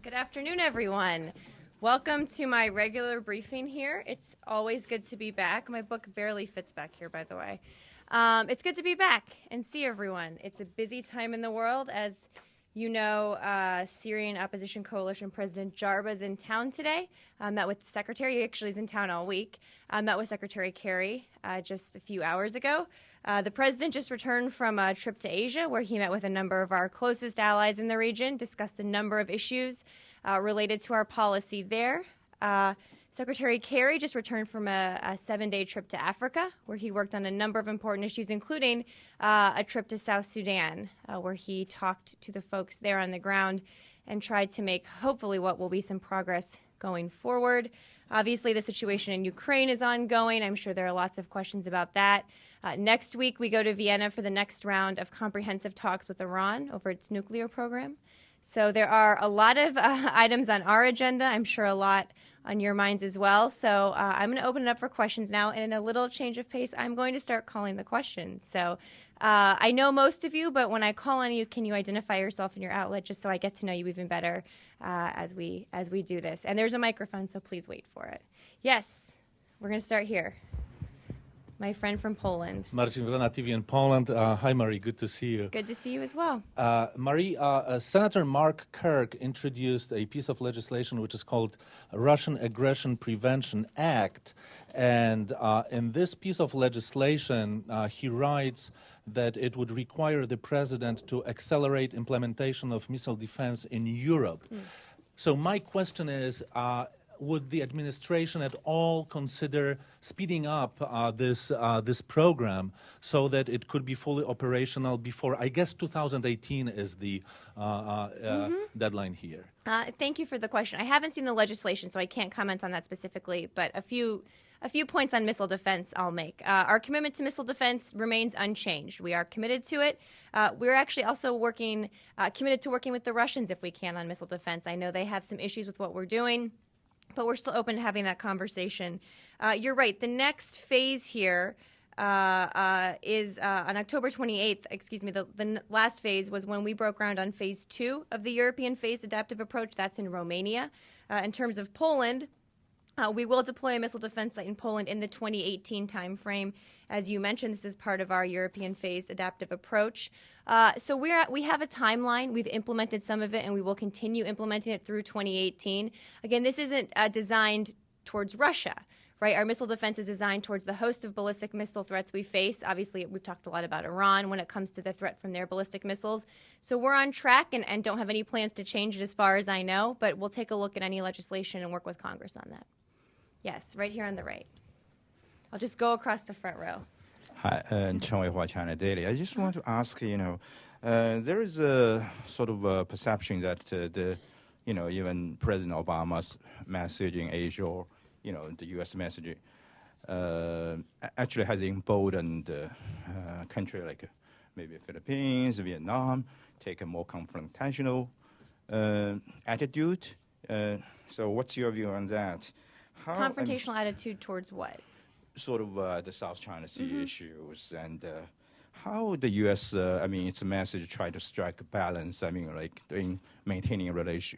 Good afternoon, everyone. Welcome to my regular briefing here. It's always good to be back. My book barely fits back here, by the way. It's good to be back and see everyone. It's a busy time in the world. As you know, Syrian Opposition Coalition President Jarba is in town today. Met with the Secretary. He actually is in town all week. Met with Secretary Kerry just a few hours ago. The president just returned from a trip to Asia where he met with a number of our closest allies in the region, discussed a number of issues related to our policy there. Secretary Kerry just returned from a 7-day trip to Africa where he worked on a number of important issues, including a trip to South Sudan where he talked to the folks there on the ground and tried to make hopefully what will be some progress going forward. Obviously, the situation in Ukraine is ongoing. I'm sure there are lots of questions about that. Next week, we go to Vienna for the next round of comprehensive talks with Iran over its nuclear program. So there are a lot of items on our agenda. I'm sure a lot on your minds as well. So I'm going to open it up for questions now. And in a little change of pace, I'm going to start calling the questions. So I know most of you, but when I call on you, can you identify yourself and your outlet just so I get to know you even better as we do this? And there's a microphone, so please wait for it. Yes, we're going to start here. My friend from Poland. Marcin Wrona, TV in Poland. Hi, Marie. Good to see you. Good to see you as well. Marie, Senator Mark Kirk introduced a piece of legislation which is called Russian Aggression Prevention Act. And in this piece of legislation, he writes that it would require the president to accelerate implementation of missile defense in Europe. So my question is, would the administration at all consider speeding up this program so that it could be fully operational before, I guess 2018 is the deadline here? Thank you for the question. I haven't seen the legislation, so I can't comment on that specifically, but a few points on missile defense I'll make. Our commitment to missile defense remains unchanged. We are committed to it. We're actually also committed to working with the Russians if we can on missile defense. I know they have some issues with what we're doing, but we're still open to having that conversation. You're right. The next phase here is on October 28th. Excuse me. The last phase was when we broke ground on phase 2 of the European phased adaptive approach. That's in Romania. In terms of Poland, we will deploy a missile defense site in Poland in the 2018 timeframe. As you mentioned, this is part of our European phased adaptive approach. So we have a timeline. We've implemented some of it, and we will continue implementing it through 2018. Again, this isn't designed towards Russia, right? Our missile defense is designed towards the host of ballistic missile threats we face. Obviously, we've talked a lot about Iran when it comes to the threat from their ballistic missiles. So we're on track and don't have any plans to change it as far as I know, but we'll take a look at any legislation and work with Congress on that. Yes, right here on the right. I'll just go across the front row. Hi, Chen Weihua, China Daily. I just want to ask, there is a sort of a perception that even President Obama's message in Asia, or, the U.S. message, actually has emboldened a country like maybe Philippines, Vietnam, take a more confrontational attitude. So what's your view on that? Confrontational attitude towards what? Sort of the South China Sea issues, and how the U.S., its message try to strike a balance, in maintaining a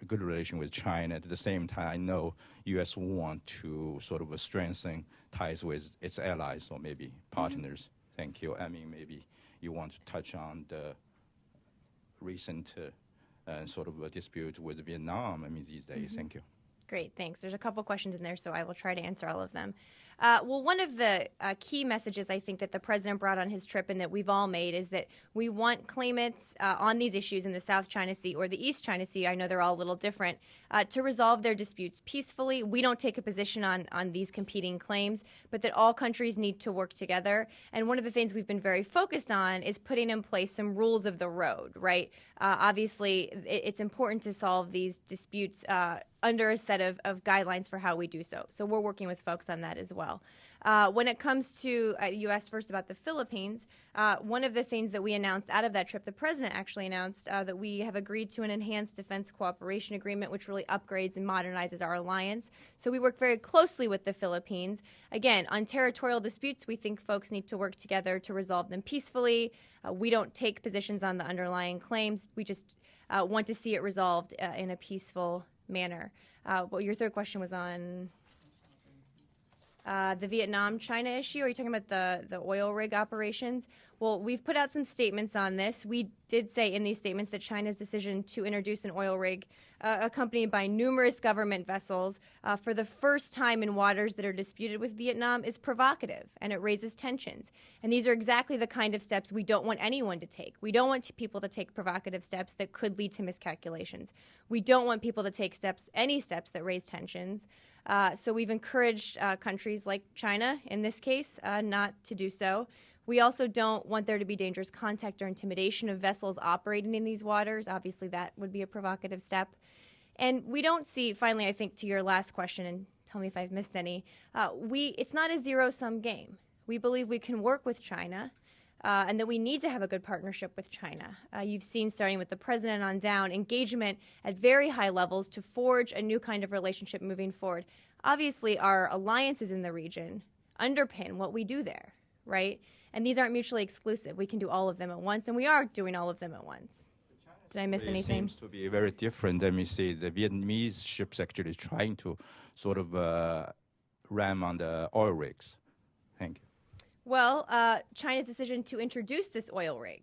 good relation with China. At the same time, I know U.S. want to sort of strengthen ties with its allies or maybe partners. Thank you. Maybe you want to touch on the recent sort of a dispute with Vietnam, these days. Thank you. Great, thanks. There's a couple questions in there, so I will try to answer all of them. Well, one of the key messages I think that the president brought on his trip and that we've all made is that we want claimants on these issues in the South China Sea or the East China Sea, I know they're all a little different, to resolve their disputes peacefully. We don't take a position on these competing claims, but that all countries need to work together. And one of the things we've been very focused on is putting in place some rules of the road, right? Obviously, it's important to solve these disputes under a set of guidelines for how we do so. So we're working with folks on that as well. When it comes to, you asked first about the Philippines, one of the things that we announced out of that trip, the president actually announced that we have agreed to an enhanced defense cooperation agreement, which really upgrades and modernizes our alliance. So we work very closely with the Philippines. Again, on territorial disputes, we think folks need to work together to resolve them peacefully. We don't take positions on the underlying claims. We just want to see it resolved in a peaceful manner. Well, your third question was on the Vietnam-China issue. Are you talking about the oil rig operations? Well, we've put out some statements on this. We did say in these statements that China's decision to introduce an oil rig accompanied by numerous government vessels for the first time in waters that are disputed with Vietnam is provocative, and it raises tensions. And these are exactly the kind of steps we don't want anyone to take. We don't want people to take provocative steps that could lead to miscalculations. We don't want people to take any steps that raise tensions. So we've encouraged countries like China, in this case, not to do so. We also don't want there to be dangerous contact or intimidation of vessels operating in these waters. Obviously, that would be a provocative step. And we don't see, finally, I think, to your last question, and tell me if I've missed any, it's not a zero-sum game. We believe we can work with China, and that we need to have a good partnership with China. You've seen, starting with the president on down, engagement at very high levels to forge a new kind of relationship moving forward. Obviously, our alliances in the region underpin what we do there, right? And these aren't mutually exclusive. We can do all of them at once, and we are doing all of them at once. Did I miss anything? It seems to be very different. Let me see. The Vietnamese ships actually trying to sort of ram on the oil rigs. Thank you. Well, China's decision to introduce this oil rig,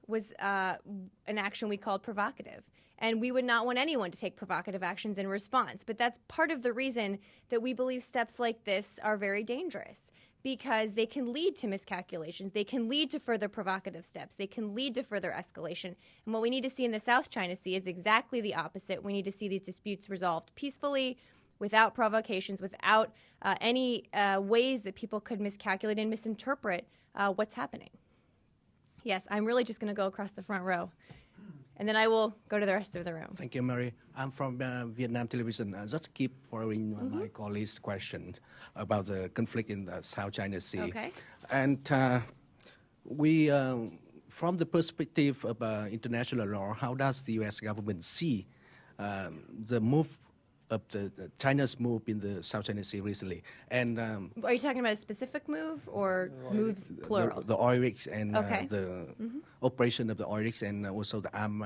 was an action we called provocative. And we would not want anyone to take provocative actions in response. But that's part of the reason that we believe steps like this are very dangerous, because they can lead to miscalculations. They can lead to further provocative steps. They can lead to further escalation. And what we need to see in the South China Sea is exactly the opposite. We need to see these disputes resolved peacefully, without provocations, without any ways that people could miscalculate and misinterpret what's happening. Yes, I'm really just going to go across the front row, and then I will go to the rest of the room. Thank you, Mary. I'm from Vietnam Television. Just keep following my colleague's question about the conflict in the South China Sea. Okay. And we, from the perspective of international law, how does the U.S. government see the move of the China's move in the South China Sea recently? And are you talking about a specific move or moves plural? the oil rigs and Okay. the operation of the oil rigs and also the armed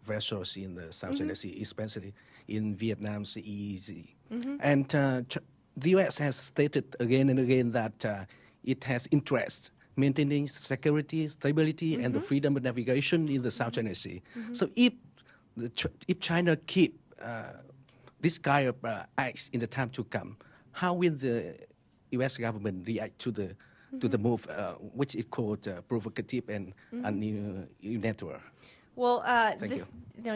vessels in the South China Sea, especially in Vietnam's EEZ. And the U.S. has stated again and again that it has interest maintaining security, stability, and the freedom of navigation in the South China Sea. So if China keep this kind of acts in the time to come, how will the U.S. government react to the move, which is called provocative and unilateral? Well, Thank you.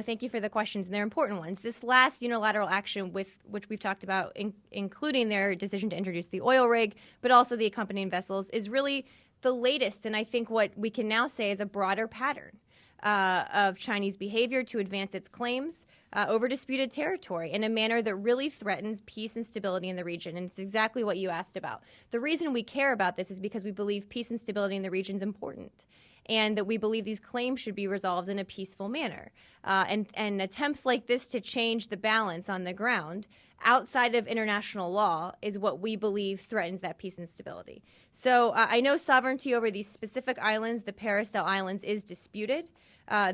Thank you for the questions, and they're important ones. This last unilateral action, which we've talked about, including their decision to introduce the oil rig, but also the accompanying vessels, is really the latest, and I think what we can now say is a broader pattern of Chinese behavior to advance its claims over disputed territory in a manner that really threatens peace and stability in the region. And it's exactly what you asked about. The reason we care about this is because we believe peace and stability in the region is important, and that we believe these claims should be resolved in a peaceful manner. And attempts like this to change the balance on the ground outside of international law is what we believe threatens that peace and stability. So I know sovereignty over these specific islands, the Paracel Islands, is disputed.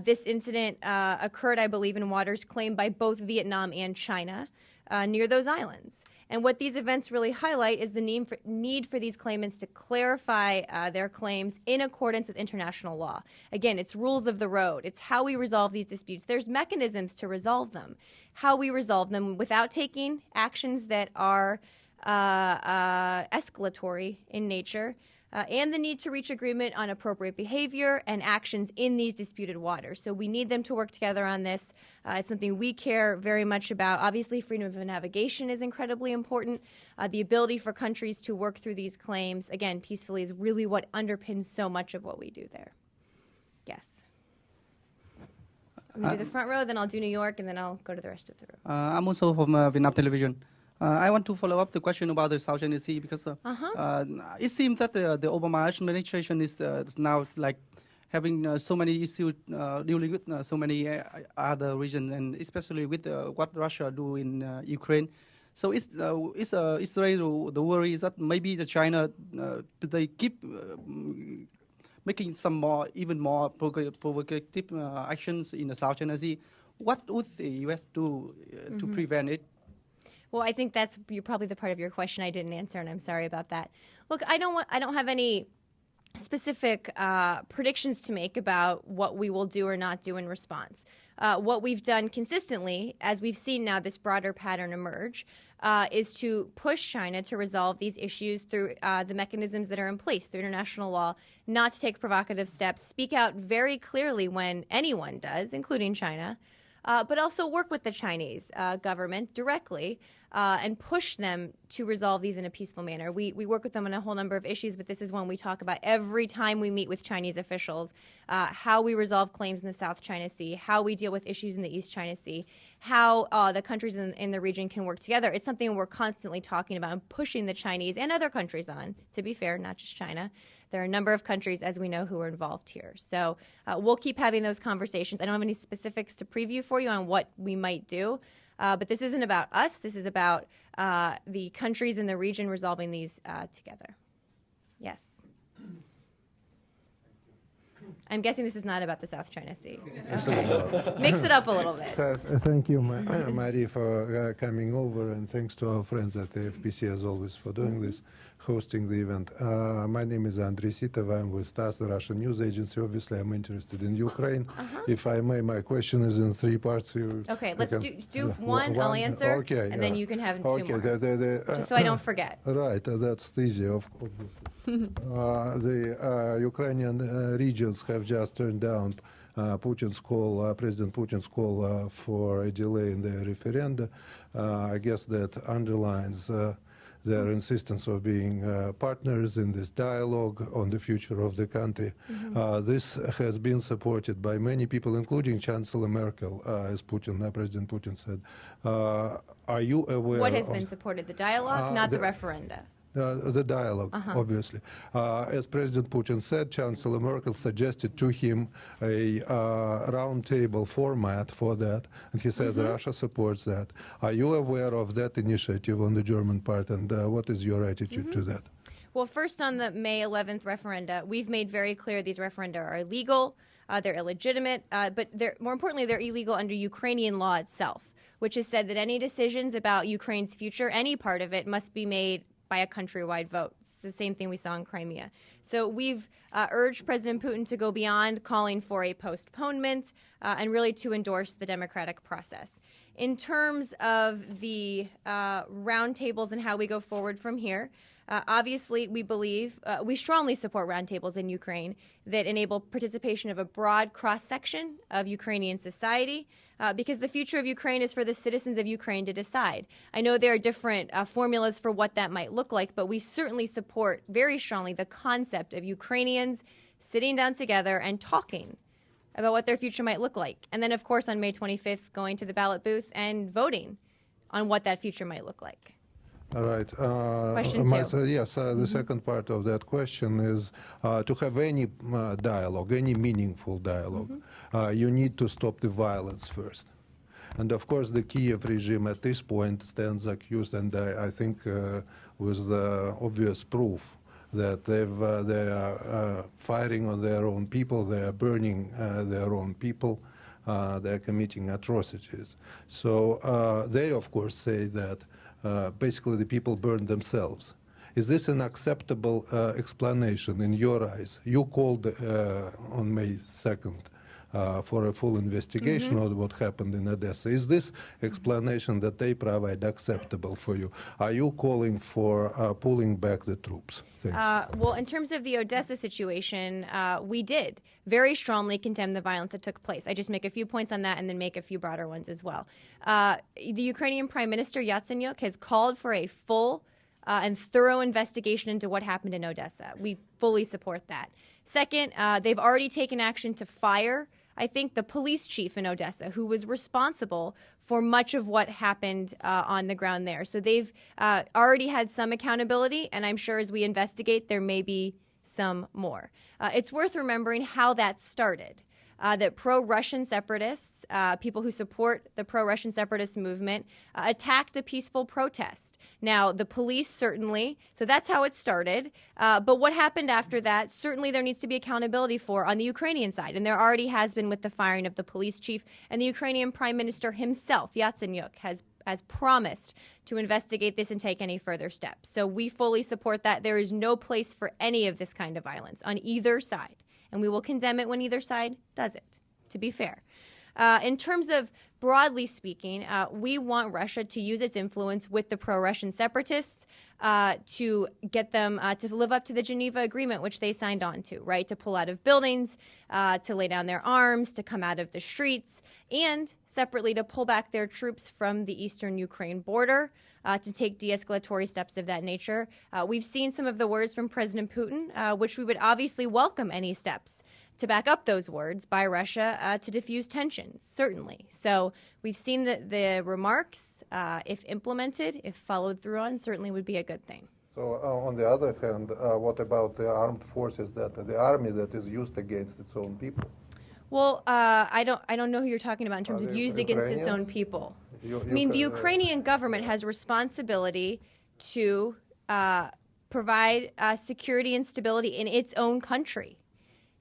This incident occurred, I believe, in waters claimed by both Vietnam and China near those islands. And what these events really highlight is the need for these claimants to clarify their claims in accordance with international law. Again, it's rules of the road. It's how we resolve these disputes. There's mechanisms to resolve them. How we resolve them without taking actions that are escalatory in nature, and the need to reach agreement on appropriate behavior and actions in these disputed waters. So we need them to work together on this. It's something we care very much about. Obviously, freedom of navigation is incredibly important. The ability for countries to work through these claims, again, peacefully, is really what underpins so much of what we do there. Yes. I'm going to do the front row, then I'll do New York, and then I'll go to the rest of the room. I'm also from Vietnam Television. I want to follow up the question about the South China Sea because it seems that the Obama administration is now like having so many issues dealing with so many other regions, and especially with what Russia do in Ukraine. So it's the worry is that maybe the China they keep making some even more provocative actions in the South China Sea. what would the U.S. do to prevent it? Well, I think that's probably the part of your question I didn't answer, and I'm sorry about that. Look, I don't have any specific predictions to make about what we will do or not do in response. What we've done consistently, as we've seen now this broader pattern emerge, is to push China to resolve these issues through the mechanisms that are in place, through international law, not to take provocative steps, speak out very clearly when anyone does, including China, but also work with the Chinese government directly and push them to resolve these in a peaceful manner. We work with them on a whole number of issues, but this is one we talk about every time we meet with Chinese officials, how we resolve claims in the South China Sea, how we deal with issues in the East China Sea, how the countries in the region can work together. It's something we're constantly talking about and pushing the Chinese and other countries on, to be fair, not just China. There are a number of countries, as we know, who are involved here. So we'll keep having those conversations. I don't have any specifics to preview for you on what we might do, but this isn't about us. This is about the countries in the region resolving these together. Yes. I'm guessing this is not about the South China Sea. Okay. Mix it up a little bit. Thank you, Marie, for coming over, and thanks to our friends at the FPC, as always, for doing this, hosting the event. My name is Andrei Sitov. I'm with TASS, the Russian news agency. Obviously, I'm interested in Ukraine. If I may, my question is in three parts. Okay, let's do one, I'll answer, okay, and then you can have two okay, more. Just so I don't forget. Right, that's easy, of course. The Ukrainian regions have just turned down Putin's call, President Putin's call for a delay in the referenda. I guess that underlines their insistence of being partners in this dialogue on the future of the country. This has been supported by many people, including Chancellor Merkel, as President Putin said. Are you aware What has been supported? The dialogue, not the referenda? The dialogue, obviously. As President Putin said, Chancellor Merkel suggested to him a roundtable format for that, and he says Russia supports that. Are you aware of that initiative on the German part, and what is your attitude to that? Well, first on the May 11th referenda, we've made very clear these referenda are illegal, they're illegitimate, but more importantly, they're illegal under Ukrainian law itself, which has said that any decisions about Ukraine's future, any part of it, must be made by a countrywide vote. It's the same thing we saw in Crimea. So we've urged President Putin to go beyond calling for a postponement and really to endorse the democratic process. In terms of the roundtables and how we go forward from here, obviously we believe, we strongly support roundtables in Ukraine that enable participation of a broad cross-section of Ukrainian society, because the future of Ukraine is for the citizens of Ukraine to decide. I know there are different formulas for what that might look like, but we certainly support very strongly the concept of Ukrainians sitting down together and talking about what their future might look like. And then, of course, on May 25th, going to the ballot booth and voting on what that future might look like. All right. Question two. Yes, the second part of that question is to have any dialogue, any meaningful dialogue, you need to stop the violence first. And of course, the Kiev regime at this point stands accused, and I think with the obvious proof that they are firing on their own people, they are burning their own people, they are committing atrocities. So they, of course, say that basically the people burned themselves. Is this an acceptable explanation in your eyes? You called on May 2nd for a full investigation of what happened in Odessa. Is this explanation that they provide acceptable for you? Are you calling for pulling back the troops? Well, in terms of the Odessa situation, we did very strongly condemn the violence that took place. I just make a few points on that and then make a few broader ones as well. The Ukrainian Prime Minister Yatsenyuk has called for a full and thorough investigation into what happened in Odessa. We fully support that. Second, they've already taken action to fire, I think, the police chief in Odessa, who was responsible for much of what happened on the ground there. So they've already had some accountability, and I'm sure as we investigate, there may be some more. It's worth remembering how that started. that pro-Russian separatists, people who support the pro-Russian separatist movement, attacked a peaceful protest. Now, the police certainly, so that's how it started. But what happened after that, certainly there needs to be accountability for on the Ukrainian side. And there already has been with the firing of the police chief. And the Ukrainian Prime Minister himself, Yatsenyuk, has promised to investigate this and take any further steps. So we fully support that. There is no place for any of this kind of violence on either side. And we will condemn it when either side does it, to be fair. In terms of broadly speaking, we want Russia to use its influence with the pro-Russian separatists to get them to live up to the Geneva Agreement, which they signed on to, right? To pull out of buildings, to lay down their arms, to come out of the streets, and separately to pull back their troops from the eastern Ukraine border, to take de-escalatory steps of that nature. We've seen some of the words from President Putin, which we would obviously welcome any steps to back up those words by Russia to diffuse tensions, certainly. So we've seen that the remarks, if implemented, if followed through on, certainly would be a good thing. So on the other hand, what about the armed forces, the army that is used against its own people? Well, I don't know who you're talking about in terms of used against its own people. I mean, the Ukrainian government has responsibility to provide security and stability in its own country.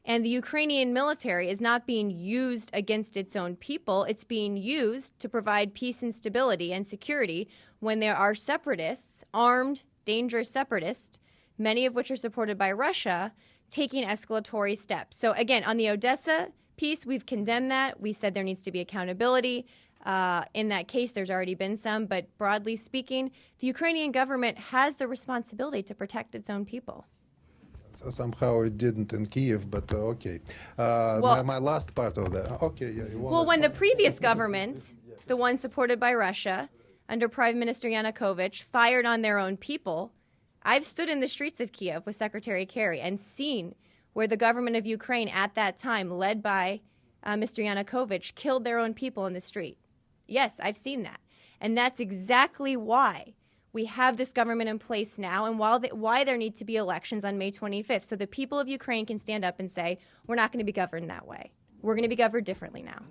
And the Ukrainian military is not being used against its own people. It's being used to provide peace and stability and security when there are separatists, armed, dangerous separatists, many of which are supported by Russia, taking escalatory steps. So again, on the Odessa piece, we've condemned that. We said there needs to be accountability. In that case, there's already been some. But broadly speaking, the Ukrainian government has the responsibility to protect its own people. Somehow it didn't in Kiev, but okay. My last part of that. Okay, yeah. Well, when the previous government, the one supported by Russia, under Prime Minister Yanukovych, fired on their own people, I've stood in the streets of Kiev with Secretary Kerry and seen where the government of Ukraine at that time, led by Mr. Yanukovych, killed their own people in the street. Yes, I've seen that. And that's exactly why we have this government in place now, and why there need to be elections on May 25th, so the people of Ukraine can stand up and say, we're not going to be governed that way. We're going to be governed differently now.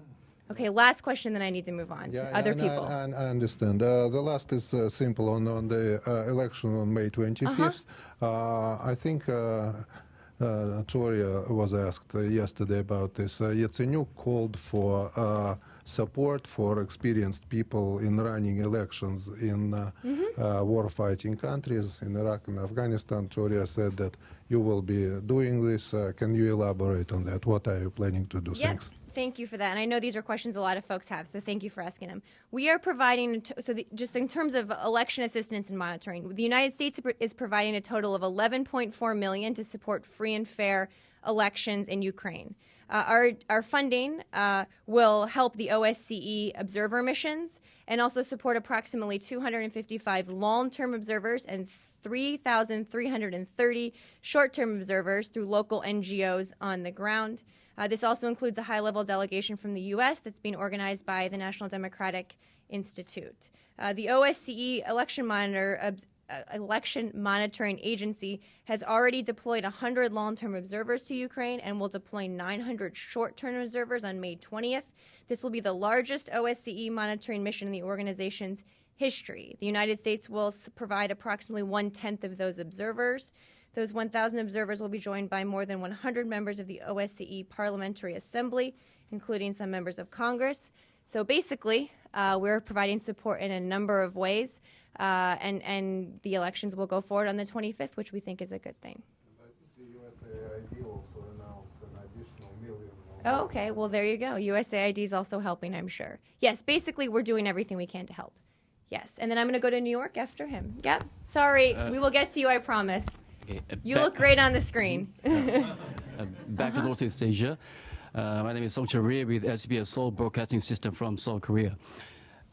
Okay, last question, then I need to move on to other people. I understand. The last is simple on the election on May 25th. I think Toria was asked yesterday about this. Yatsenyuk called for support for experienced people in running elections in war-fighting countries, in Iraq and Afghanistan. Toria said that you will be doing this. Can you elaborate on that? What are you planning to do? Yep. Thanks. Thank you for that. And I know these are questions a lot of folks have, so thank you for asking them. We are providing, just in terms of election assistance and monitoring, the United States is providing a total of $11.4 million to support free and fair elections in Ukraine. Our funding will help the OSCE observer missions and also support approximately 255 long-term observers and 3,330 short-term observers through local NGOs on the ground. This also includes a high-level delegation from the U.S. that's being organized by the National Democratic Institute. The OSCE Election Monitoring Agency has already deployed 100 long-term observers to Ukraine and will deploy 900 short-term observers on May 20th. This will be the largest OSCE monitoring mission in the organization's history. The United States will provide approximately 1/10 of those observers. Those 1,000 observers will be joined by more than 100 members of the OSCE Parliamentary Assembly, including some members of Congress. So basically, we're providing support in a number of ways, and the elections will go forward on the 25th, which we think is a good thing. I think the USAID also announced an additional $1 million. Oh, okay. Well, there you go. USAID is also helping, I'm sure. Yes, basically, we're doing everything we can to help. Yes. And then I'm going to go to New York after him. Yep. Sorry. We will get to you, I promise. Okay, you look great on the screen. Back to Northeast Asia. My name is Song Chul with SBS Seoul Broadcasting System from South Korea.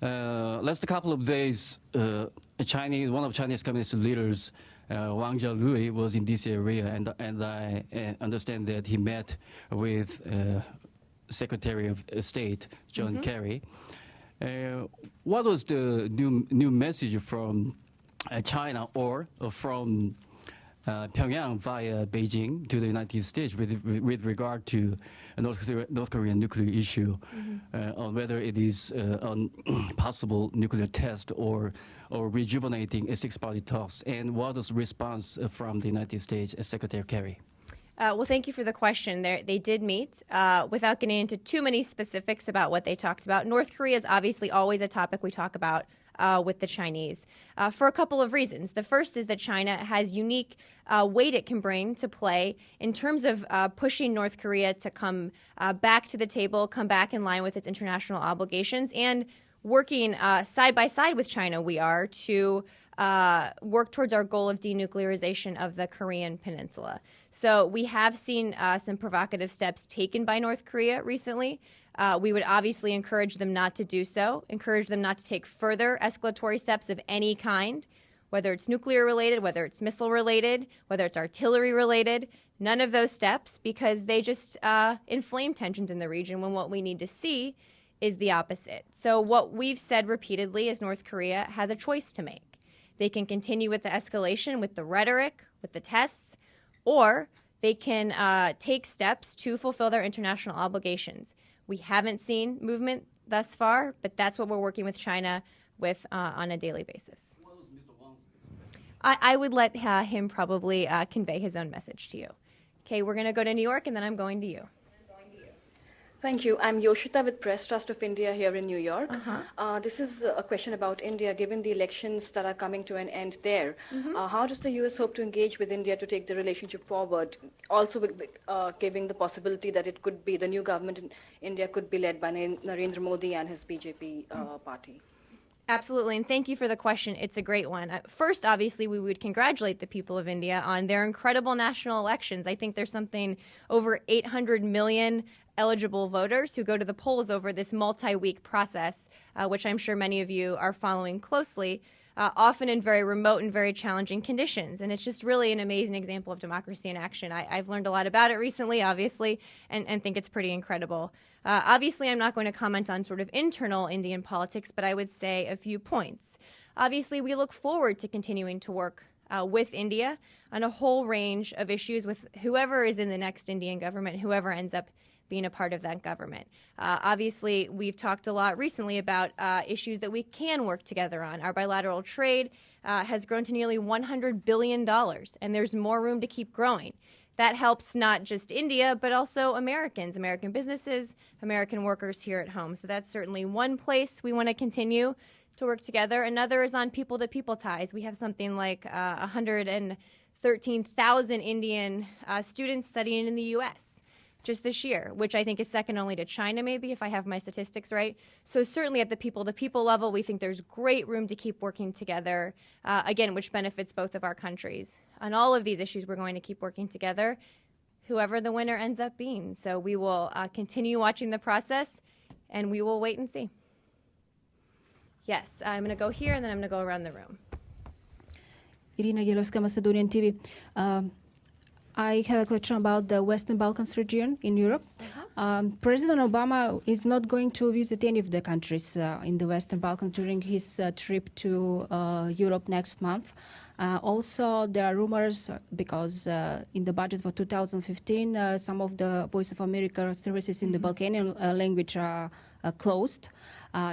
Last couple of days, one of Chinese communist leaders, Wang Jialui, was in this area, and I understand that he met with Secretary of State John Kerry. What was the new message from China or from Pyongyang via Beijing to the United States with regard to North Korean nuclear issue, on whether it is a possible nuclear test or rejuvenating a six-party talks, and what is the response from the United States, Secretary Kerry? Well, thank you for the question. They did meet. Without getting into too many specifics about what they talked about, North Korea is obviously always a topic we talk about with the Chinese for a couple of reasons. The first is that China has unique weight it can bring to play in terms of pushing North Korea to come back to the table, come back in line with its international obligations, and working side by side with China, we are to work towards our goal of denuclearization of the Korean peninsula. So we have seen some provocative steps taken by North Korea recently. We would obviously encourage them not to do so, encourage them not to take further escalatory steps of any kind, whether it's nuclear related, whether it's missile related, whether it's artillery related, none of those steps, because they just inflame tensions in the region when what we need to see is the opposite. So what we've said repeatedly is North Korea has a choice to make. They can continue with the escalation, with the rhetoric, with the tests, or they can take steps to fulfill their international obligations. We haven't seen movement thus far, but that's what we're working with China with on a daily basis. I would let him probably convey his own message to you. Okay, we're going to go to New York, and then I'm going to you. Thank you. I'm Yoshita with Press Trust of India here in New York. This is a question about India. Given the elections that are coming to an end there, how does the U.S. hope to engage with India to take the relationship forward? Also, giving the possibility that it could be the new government in India could be led by Narendra Modi and his BJP party. Absolutely, and thank you for the question. It's a great one. First, obviously, we would congratulate the people of India on their incredible national elections. I think there's something over 800 million eligible voters who go to the polls over this multi-week process, which I'm sure many of you are following closely, often in very remote and very challenging conditions. And it's just really an amazing example of democracy in action. I've learned a lot about it recently, obviously, and think it's pretty incredible. Obviously, I'm not going to comment on sort of internal Indian politics, but I would say a few points. Obviously, we look forward to continuing to work with India on a whole range of issues with whoever is in the next Indian government, whoever ends up being a part of that government. Obviously, we've talked a lot recently about issues that we can work together on. Our bilateral trade has grown to nearly $100 billion, and there's more room to keep growing. That helps not just India, but also Americans, American businesses, American workers here at home. So that's certainly one place we want to continue to work together. Another is on people-to-people ties. We have something like 113,000 Indian students studying in the U.S. just this year, which I think is second only to China, maybe, if I have my statistics right. So certainly at the people-to-people level, we think there's great room to keep working together, again, which benefits both of our countries. On all of these issues, we're going to keep working together, whoever the winner ends up being. So we will continue watching the process, and we will wait and see. Yes, I'm going to go here, and then I'm going to go around the room. Irina Gilevska, Macedonian TV. I have a question about the Western Balkans region in Europe. President Obama is not going to visit any of the countries in the Western Balkans during his trip to Europe next month. Also, there are rumors because in the budget for 2015, some of the Voice of America services in the Balkanian language are closed.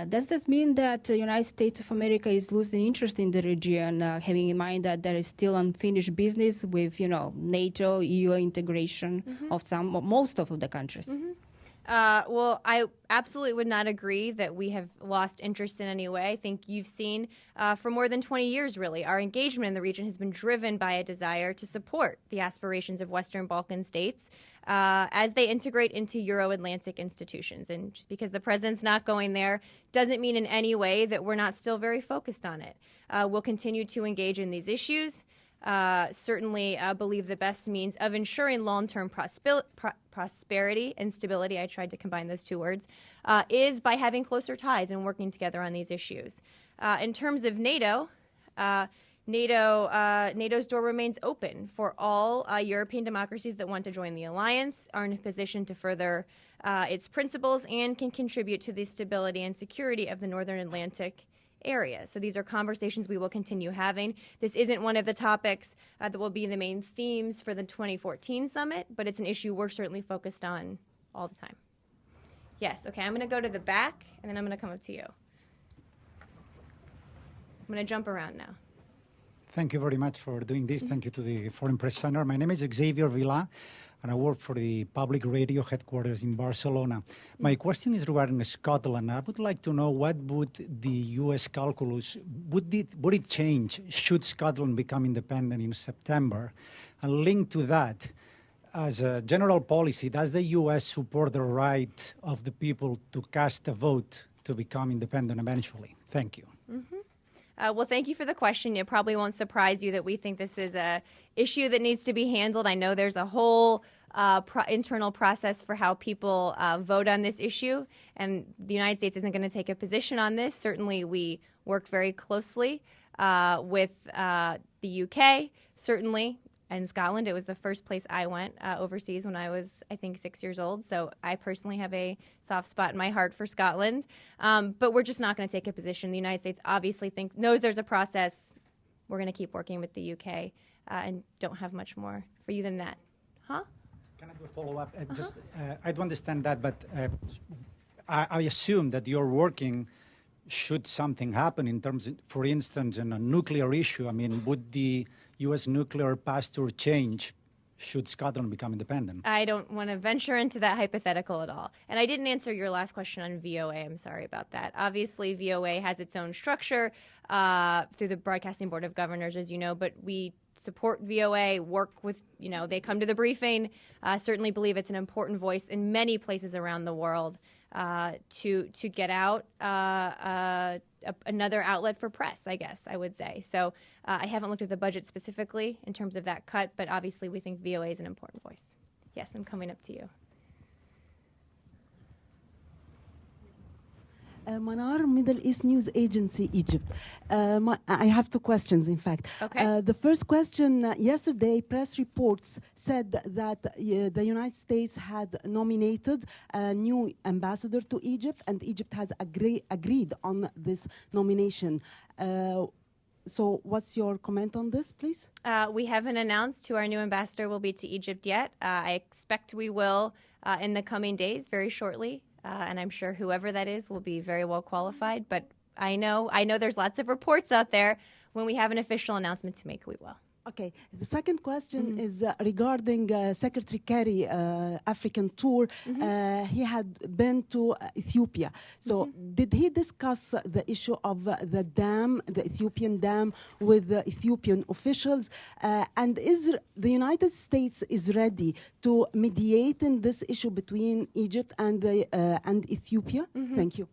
Does this mean that the United States of America is losing interest in the region, having in mind that there is still unfinished business with, NATO, EU integration of most of the countries? Well, I absolutely would not agree that we have lost interest in any way. I think you've seen for more than 20 years, really, our engagement in the region has been driven by a desire to support the aspirations of Western Balkan states as they integrate into Euro-Atlantic institutions. And just because the president's not going there doesn't mean in any way that we're not still very focused on it. We'll continue to engage in these issues. Certainly believe the best means of ensuring long-term prosperity and stability, I tried to combine those two words, is by having closer ties and working together on these issues. In terms of NATO, NATO's door remains open for all European democracies that want to join the alliance, are in a position to further its principles, and can contribute to the stability and security of the Northern Atlantic area. So these are conversations we will continue having. This isn't one of the topics that will be the main themes for the 2014 summit, but it's an issue we're certainly focused on all the time. Yes, okay, I'm going to go to the back, and then I'm going to come up to you. I'm going to jump around now. Thank you very much for doing this. Thank you to the Foreign Press Center. My name is Xavier Vila, and I work for the Public Radio headquarters in Barcelona. My question is regarding Scotland. I would like to know what would the U.S. calculus, would it change should Scotland become independent in September? And linked to that, as a general policy, does the U.S. support the right of the people to cast a vote to become independent eventually? Thank you. Well, thank you for the question. It probably won't surprise you that we think this is a issue that needs to be handled. I know there's a whole internal process for how people vote on this issue, and the United States isn't going to take a position on this. Certainly, we work very closely with the UK, certainly, and Scotland. It was the first place I went overseas when I was, I think, 6 years old. So I personally have a soft spot in my heart for Scotland. But we're just not going to take a position. The United States obviously knows there's a process. We're going to keep working with the UK and don't have much more for you than that. Huh? Can I do a follow-up? I do understand that, but I assume that you're working should something happen in terms of, for instance, in a nuclear issue. I mean, would the U.S. nuclear posture change should Scotland become independent? I don't want to venture into that hypothetical at all. And I didn't answer your last question on VOA. I'm sorry about that. Obviously, VOA has its own structure through the Broadcasting Board of Governors, as you know, but we support VOA, work with, they come to the briefing, certainly believe it's an important voice in many places around the world to get out another outlet for press, I guess I would say. So I haven't looked at the budget specifically in terms of that cut, but obviously we think VOA is an important voice. Yes, I'm coming up to you. Manar, Middle East News Agency, Egypt. I have two questions, in fact. Okay. The first question, yesterday, press reports said that the United States had nominated a new ambassador to Egypt, and Egypt has agreed on this nomination. So what's your comment on this, please? We haven't announced who our new ambassador will be to Egypt yet. I expect we will in the coming days, very shortly. And I'm sure whoever that is will be very well qualified. But I know there's lots of reports out there. When we have an official announcement to make, we will. Okay. The second question is regarding Secretary Kerry African tour. He had been to Ethiopia. So did he discuss the issue of the dam, the Ethiopian dam, with the Ethiopian officials? And is the United States is ready to mediate in this issue between Egypt and Ethiopia? Thank you.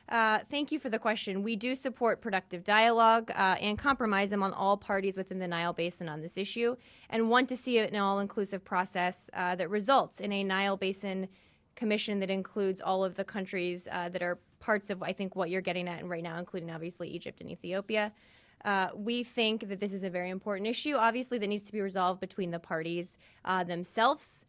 Thank you for the question. We do support productive dialogue and compromise among all parties within the Nile Basin on this issue, and want to see an all-inclusive process that results in a Nile Basin Commission that includes all of the countries that are parts of, I think, what you're getting at right now, including obviously Egypt and Ethiopia. We think that this is a very important issue, obviously, that needs to be resolved between the parties themselves.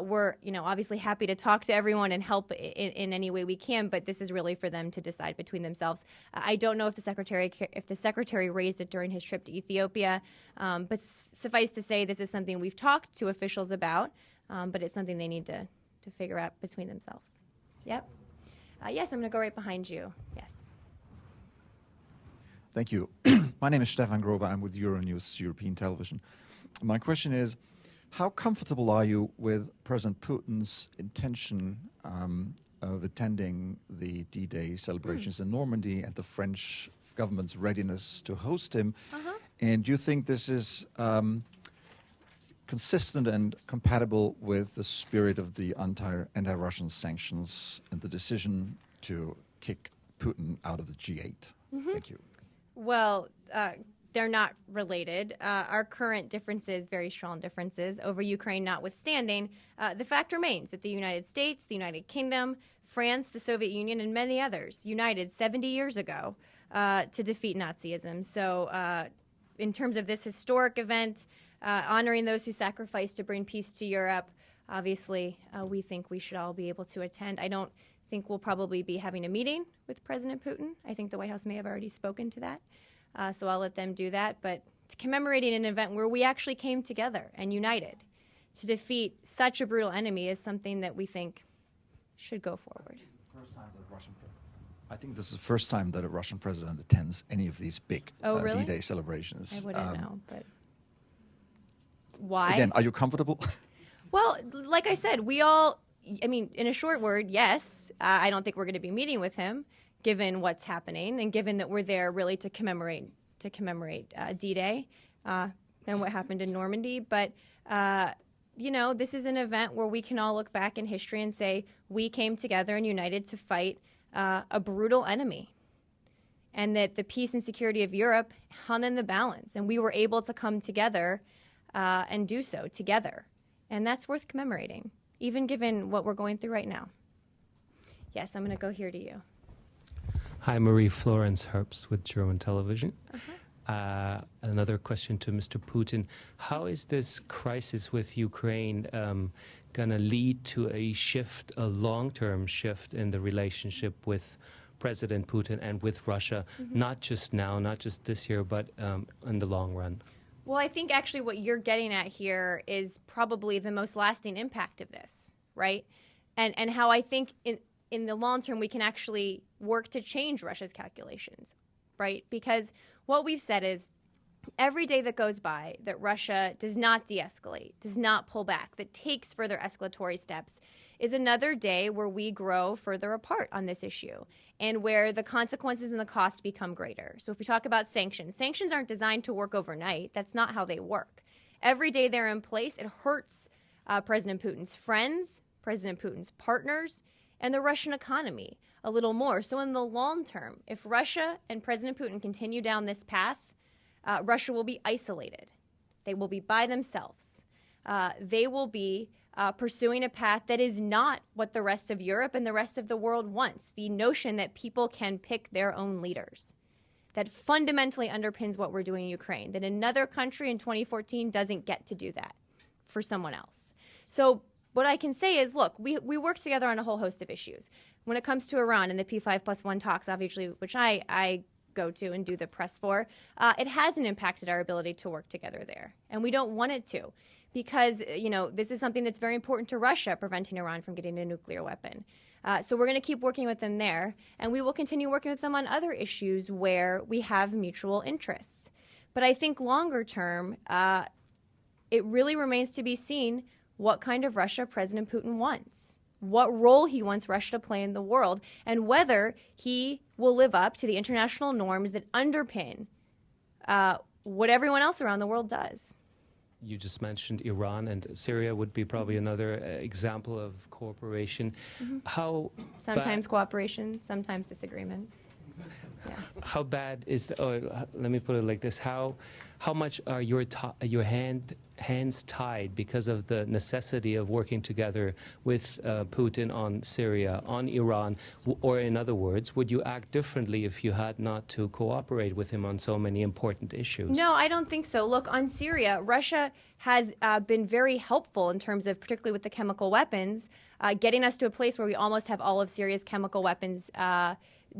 We're, obviously happy to talk to everyone and help in any way we can, but this is really for them to decide between themselves. I don't know if the secretary raised it during his trip to Ethiopia, but suffice to say, this is something we've talked to officials about, but it's something they need to figure out between themselves. Yep. Yes, I'm going to go right behind you. Yes. Thank you. My name is Stefan Grober. I'm with Euronews European Television. My question is, how comfortable are you with President Putin's intention of attending the D-Day celebrations in Normandy and the French government's readiness to host him? And do you think this is consistent and compatible with the spirit of the anti-Russian sanctions and the decision to kick Putin out of the G8? Thank you. Well, they're not related. Our current differences, very strong differences, over Ukraine notwithstanding, the fact remains that the United States, the United Kingdom, France, the Soviet Union, and many others united 70 years ago to defeat Nazism. So in terms of this historic event, honoring those who sacrificed to bring peace to Europe, obviously we think we should all be able to attend. I don't think we'll probably be having a meeting with President Putin. I think the White House may have already spoken to that, so I'll let them do that. But commemorating an event where we actually came together and united to defeat such a brutal enemy is something that we think should go forward. I think this is the first time that a Russian president attends any of these big really? D-Day celebrations. I wouldn't know, but why? Again, are you comfortable? Well, like I said, in a short word, yes. I don't think we're going to be meeting with him, given what's happening and given that we're there really to commemorate D-Day and what happened in Normandy. But, this is an event where we can all look back in history and say we came together and united to fight a brutal enemy, and that the peace and security of Europe hung in the balance, and we were able to come together and do so together. And that's worth commemorating, even given what we're going through right now. Yes, I'm going to go here to you. Hi, Marie Florence Herbst with German television. Another question to Mr. Putin. How is this crisis with Ukraine going to lead to a long-term shift in the relationship with President Putin and with Russia, not just now, not just this year, but in the long run? Well, I think actually what you're getting at here is probably the most lasting impact of this, right? And how I think in the long term we can actually work to change Russia's calculations, right? Because what we've said is every day that goes by that Russia does not de-escalate, does not pull back, that takes further escalatory steps is another day where we grow further apart on this issue and where the consequences and the costs become greater. So if we talk about sanctions aren't designed to work overnight. That's not how they work. Every day they're in place, it hurts President Putin's friends, President Putin's partners, and the Russian economy a little more. So in the long term, if Russia and President Putin continue down this path, Russia will be isolated. They will be by themselves. They will be pursuing a path that is not what the rest of Europe and the rest of the world wants. The notion that people can pick their own leaders. That fundamentally underpins what we're doing in Ukraine. That another country in 2014 doesn't get to do that for someone else. So what I can say is, look, we work together on a whole host of issues. When it comes to Iran and the P5+1 talks, obviously, which I go to and do the press for, it hasn't impacted our ability to work together there. And we don't want it to, because, this is something that's very important to Russia, preventing Iran from getting a nuclear weapon. So we're going to keep working with them there, and we will continue working with them on other issues where we have mutual interests. But I think longer term, it really remains to be seen what kind of Russia President Putin wants, what role he wants Russia to play in the world, and whether he will live up to the international norms that underpin what everyone else around the world does. You just mentioned Iran, and Syria would be probably another example of cooperation. How sometimes cooperation, sometimes disagreement. Yeah. How bad is let me put it like this: How much are your hands tied because of the necessity of working together with Putin on Syria, on Iran, or in other words, would you act differently if you had not to cooperate with him on so many important issues? No, I don't think so. Look, on Syria, Russia has been very helpful in terms of, particularly with the chemical weapons, getting us to a place where we almost have all of Syria's chemical weapons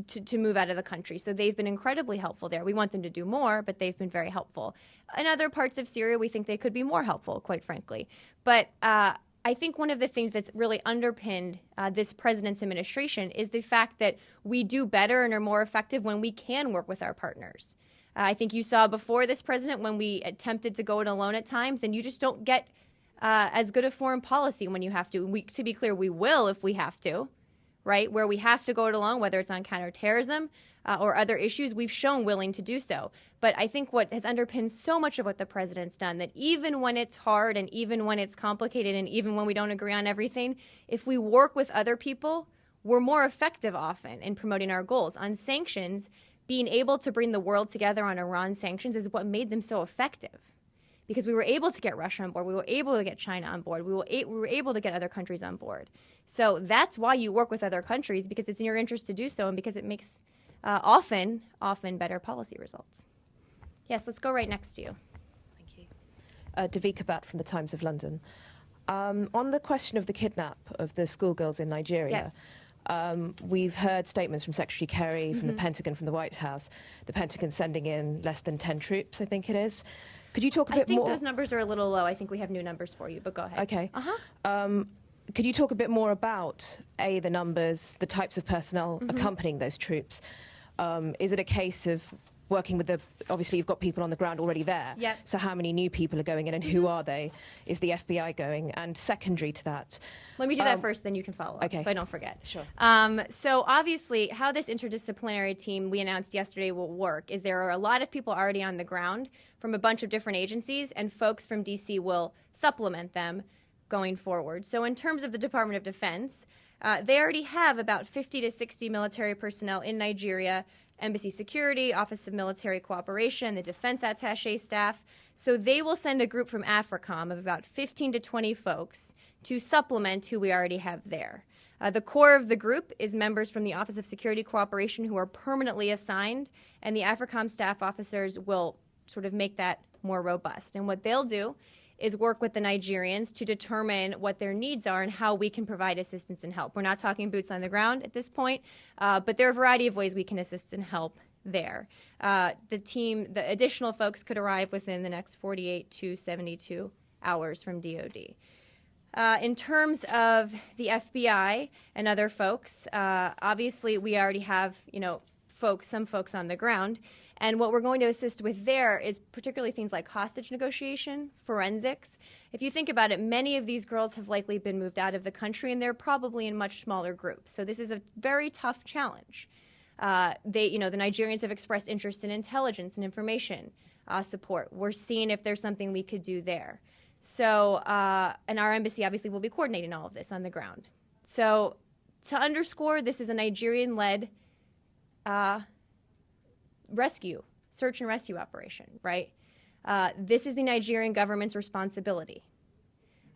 to move out of the country. So they've been incredibly helpful there. We want them to do more, but they've been very helpful. In other parts of Syria, we think they could be more helpful, quite frankly. But I think one of the things that's really underpinned this president's administration is the fact that we do better and are more effective when we can work with our partners. I think you saw before this president when we attempted to go it alone at times, and you just don't get as good a foreign policy when you have to. To be clear, we will if we have to. Right, where we have to go it alone, whether it's on counterterrorism or other issues, we've shown willing to do so. But I think what has underpinned so much of what the president's done, that even when it's hard and even when it's complicated and even when we don't agree on everything, if we work with other people, we're more effective often in promoting our goals. On sanctions, being able to bring the world together on Iran sanctions is what made them so effective. Because we were able to get Russia on board, we were able to get China on board, we were able to get other countries on board. So that's why you work with other countries, because it's in your interest to do so and because it makes often better policy results. Yes, let's go right next to you. Thank you. Davika Bhatt from the Times of London. On the question of the kidnap of the schoolgirls in Nigeria, yes. We've heard statements from Secretary Kerry, from the Pentagon, from the White House. The Pentagon sending in less than 10 troops, I think it is. Could you talk a bit more? I think those numbers are a little low. I think we have new numbers for you, but go ahead. Okay. Could you talk a bit more about, A, the numbers, the types of personnel accompanying those troops? Is it a case of working with obviously you've got people on the ground already there. Yep. So how many new people are going in and who are they? Is the FBI going? And secondary to that. Let me do that first, then you can follow up, okay. so I don't forget. Sure. So obviously, how this interdisciplinary team we announced yesterday will work is there are a lot of people already on the ground from a bunch of different agencies, and folks from D.C. will supplement them going forward. So in terms of the Department of Defense, they already have about 50 to 60 military personnel in Nigeria, Embassy Security, Office of Military Cooperation, the Defense Attaché staff. So they will send a group from AFRICOM of about 15 to 20 folks to supplement who we already have there. The core of the group is members from the Office of Security Cooperation who are permanently assigned, and the AFRICOM staff officers will sort of make that more robust. And what they'll do is work with the Nigerians to determine what their needs are and how we can provide assistance and help. We're not talking boots on the ground at this point, but there are a variety of ways we can assist and help there. The additional folks could arrive within the next 48 to 72 hours from DOD. In terms of the FBI and other folks, obviously we already have, some folks on the ground. And what we're going to assist with there is particularly things like hostage negotiation, forensics. If you think about it, many of these girls have likely been moved out of the country, and they're probably in much smaller groups. So this is a very tough challenge. The Nigerians have expressed interest in intelligence and information support. We're seeing if there's something we could do there. So, and our embassy obviously will be coordinating all of this on the ground. So, to underscore, this is a Nigerian-led search and rescue operation, right? This is the Nigerian government's responsibility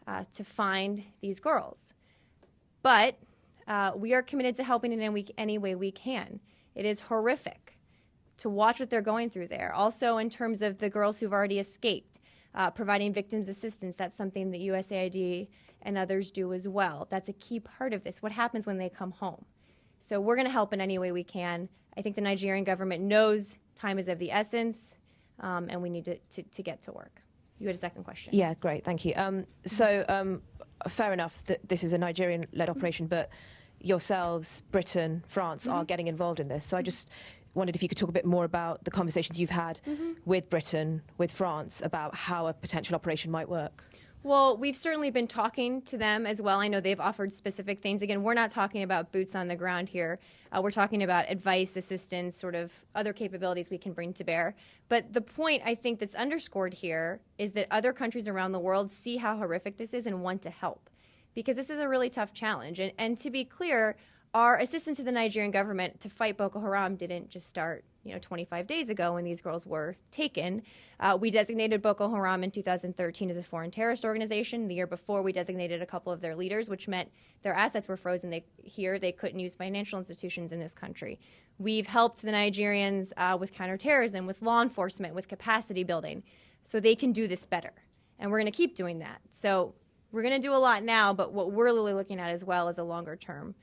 to find these girls. But we are committed to helping in any way we can. It is horrific to watch what they're going through there. Also, in terms of the girls who've already escaped, providing victims assistance, that's something that USAID and others do as well. That's a key part of this, what happens when they come home. So we're going to help in any way we can. I think the Nigerian government knows time is of the essence, and we need to get to work. You had a second question. Yeah, great, thank you. Fair enough that this is a Nigerian-led operation, but yourselves, Britain, France, are getting involved in this. So I just wondered if you could talk a bit more about the conversations you've had with Britain, with France, about how a potential operation might work. Well, we've certainly been talking to them as well. I know they've offered specific things. Again, we're not talking about boots on the ground here. We're talking about advice, assistance, sort of other capabilities we can bring to bear. But the point I think that's underscored here is that other countries around the world see how horrific this is and want to help, because this is a really tough challenge. And to be clear, our assistance to the Nigerian government to fight Boko Haram didn't just start 25 days ago when these girls were taken. We designated Boko Haram in 2013 as a foreign terrorist organization. The year before, we designated a couple of their leaders, which meant their assets were frozen. They couldn't use financial institutions in this country. We've helped the Nigerians with counterterrorism, with law enforcement, with capacity building, so they can do this better. And we're going to keep doing that. So we're going to do a lot now, but what we're really looking at as well is a longer-term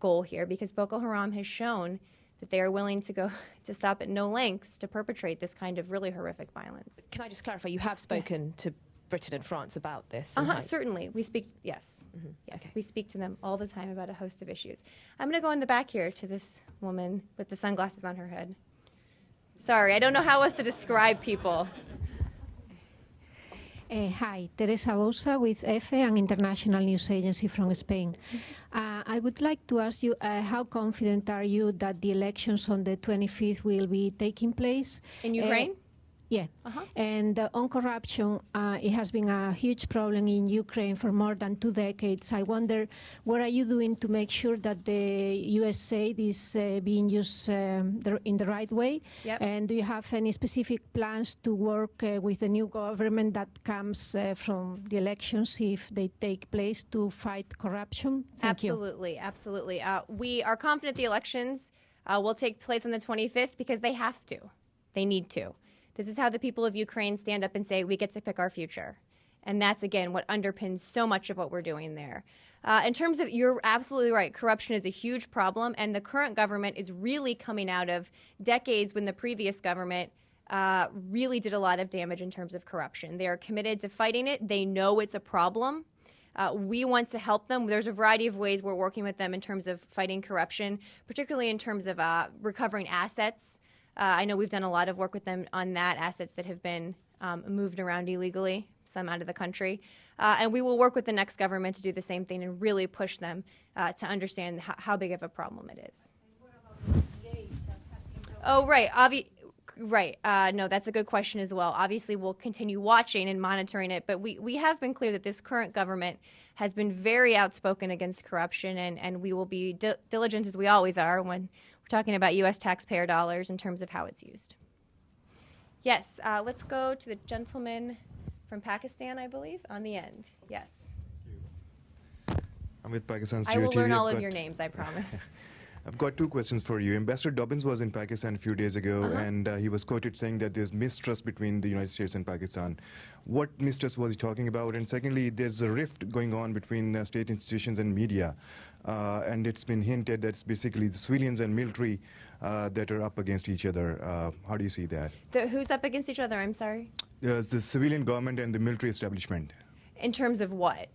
goal here, because Boko Haram has shown that they are willing to stop at no lengths to perpetrate this kind of really horrific violence. Can I just clarify, you have spoken to Britain and France about this? Certainly. We speak, yes. Yes, Okay. we speak to them all the time about a host of issues. I'm going to go in the back here to this woman with the sunglasses on her head. Sorry, I don't know how else to describe people. Hi, Teresa Bouza with EFE, an international news agency from Spain. I would like to ask you, how confident are you that the elections on the 25th will be taking place? In Ukraine? Yeah. And on corruption, it has been a huge problem in Ukraine for more than 2 decades. I wonder, what are you doing to make sure that the US aid is being used in the right way? Yep. And do you have any specific plans to work with the new government that comes from the elections, if they take place, to fight corruption? Thank you. Absolutely. We are confident the elections will take place on the 25th because they have to. They need to. This is how the people of Ukraine stand up and say, we get to pick our future. And that's, again, what underpins so much of what we're doing there. In terms of, you're absolutely right, corruption is a huge problem, and the current government is really coming out of decades when the previous government really did a lot of damage in terms of corruption. They are committed to fighting it. They know it's a problem. We want to help them. There's a variety of ways we're working with them in terms of fighting corruption, particularly in terms of recovering assets. I know we've done a lot of work with them on that, assets that have been moved around illegally, some out of the country. And we will work with the next government to do the same thing and really push them to understand how big of a problem it is. Oh, right. Right. No, that's a good question as well. Obviously, we'll continue watching and monitoring it, but we have been clear that this current government has been very outspoken against corruption, and we will be diligent, as we always are, when we're talking about U.S. taxpayer dollars in terms of how it's used. Yes, let's go to the gentleman from Pakistan, I believe, on the end. Yes. I'm with Pakistan's I will learn all of your names, I promise. I've got two questions for you. Ambassador Dobbins was in Pakistan a few days ago, and he was quoted saying that there's mistrust between the United States and Pakistan. What mistrust was he talking about? And secondly, there's a rift going on between state institutions and media, and it's been hinted that it's basically the civilians and military that are up against each other. How do you see that? Who's up against each other? I'm sorry? The civilian government and the military establishment. In terms of what?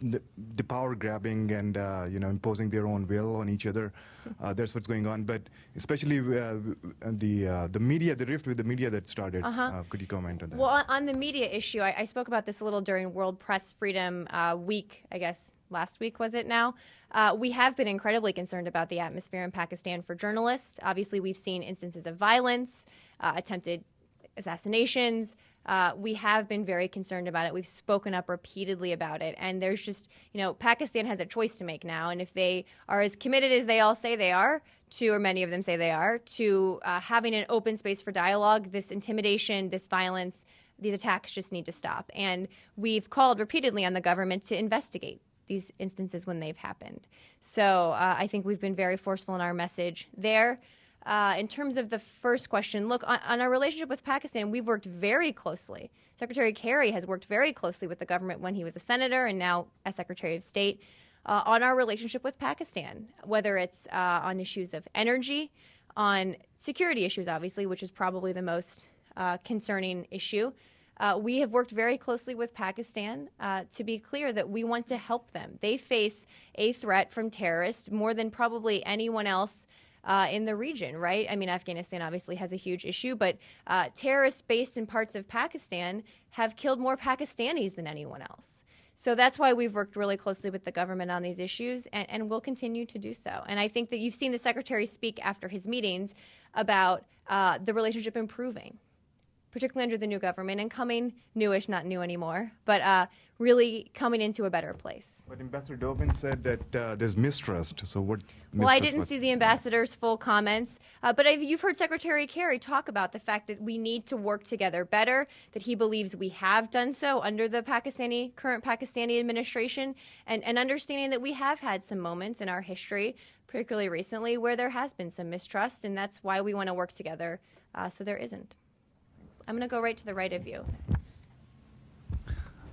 The power grabbing and imposing their own will on each other. That's what's going on. But especially the media, the rift with the media that started. Could you comment on that? Well, on the media issue, I spoke about this a little during World Press Freedom Week, I guess last week was it now? We have been incredibly concerned about the atmosphere in Pakistan for journalists. Obviously, we've seen instances of violence, attempted assassinations. We have been very concerned about it. We've spoken up repeatedly about it. And there's just, Pakistan has a choice to make now. And if they are as committed as they all say they are to, or many of them say they are, to having an open space for dialogue, this intimidation, this violence, these attacks just need to stop. And we've called repeatedly on the government to investigate these instances when they've happened. So I think we've been very forceful in our message there. In terms of the first question, look, on our relationship with Pakistan, we've worked very closely. Secretary Kerry has worked very closely with the government when he was a senator and now as Secretary of State on our relationship with Pakistan, whether it's on issues of energy, on security issues, obviously, which is probably the most concerning issue. We have worked very closely with Pakistan to be clear that we want to help them. They face a threat from terrorists more than probably anyone else in the region, right? I mean, Afghanistan obviously has a huge issue, but terrorists based in parts of Pakistan have killed more Pakistanis than anyone else. So that's why we've worked really closely with the government on these issues, and we'll continue to do so. And I think that you've seen the Secretary speak after his meetings about the relationship improving, particularly under the new government, and coming newish, not new anymore, but really coming into a better place. But Ambassador Dobbins said that there's mistrust. So what? Well, I didn't see the ambassador's full comments, but you've heard Secretary Kerry talk about the fact that we need to work together better, that he believes we have done so under the current Pakistani administration, and understanding that we have had some moments in our history, particularly recently, where there has been some mistrust, and that's why we want to work together so there isn't. I'm going to go right to the right of you.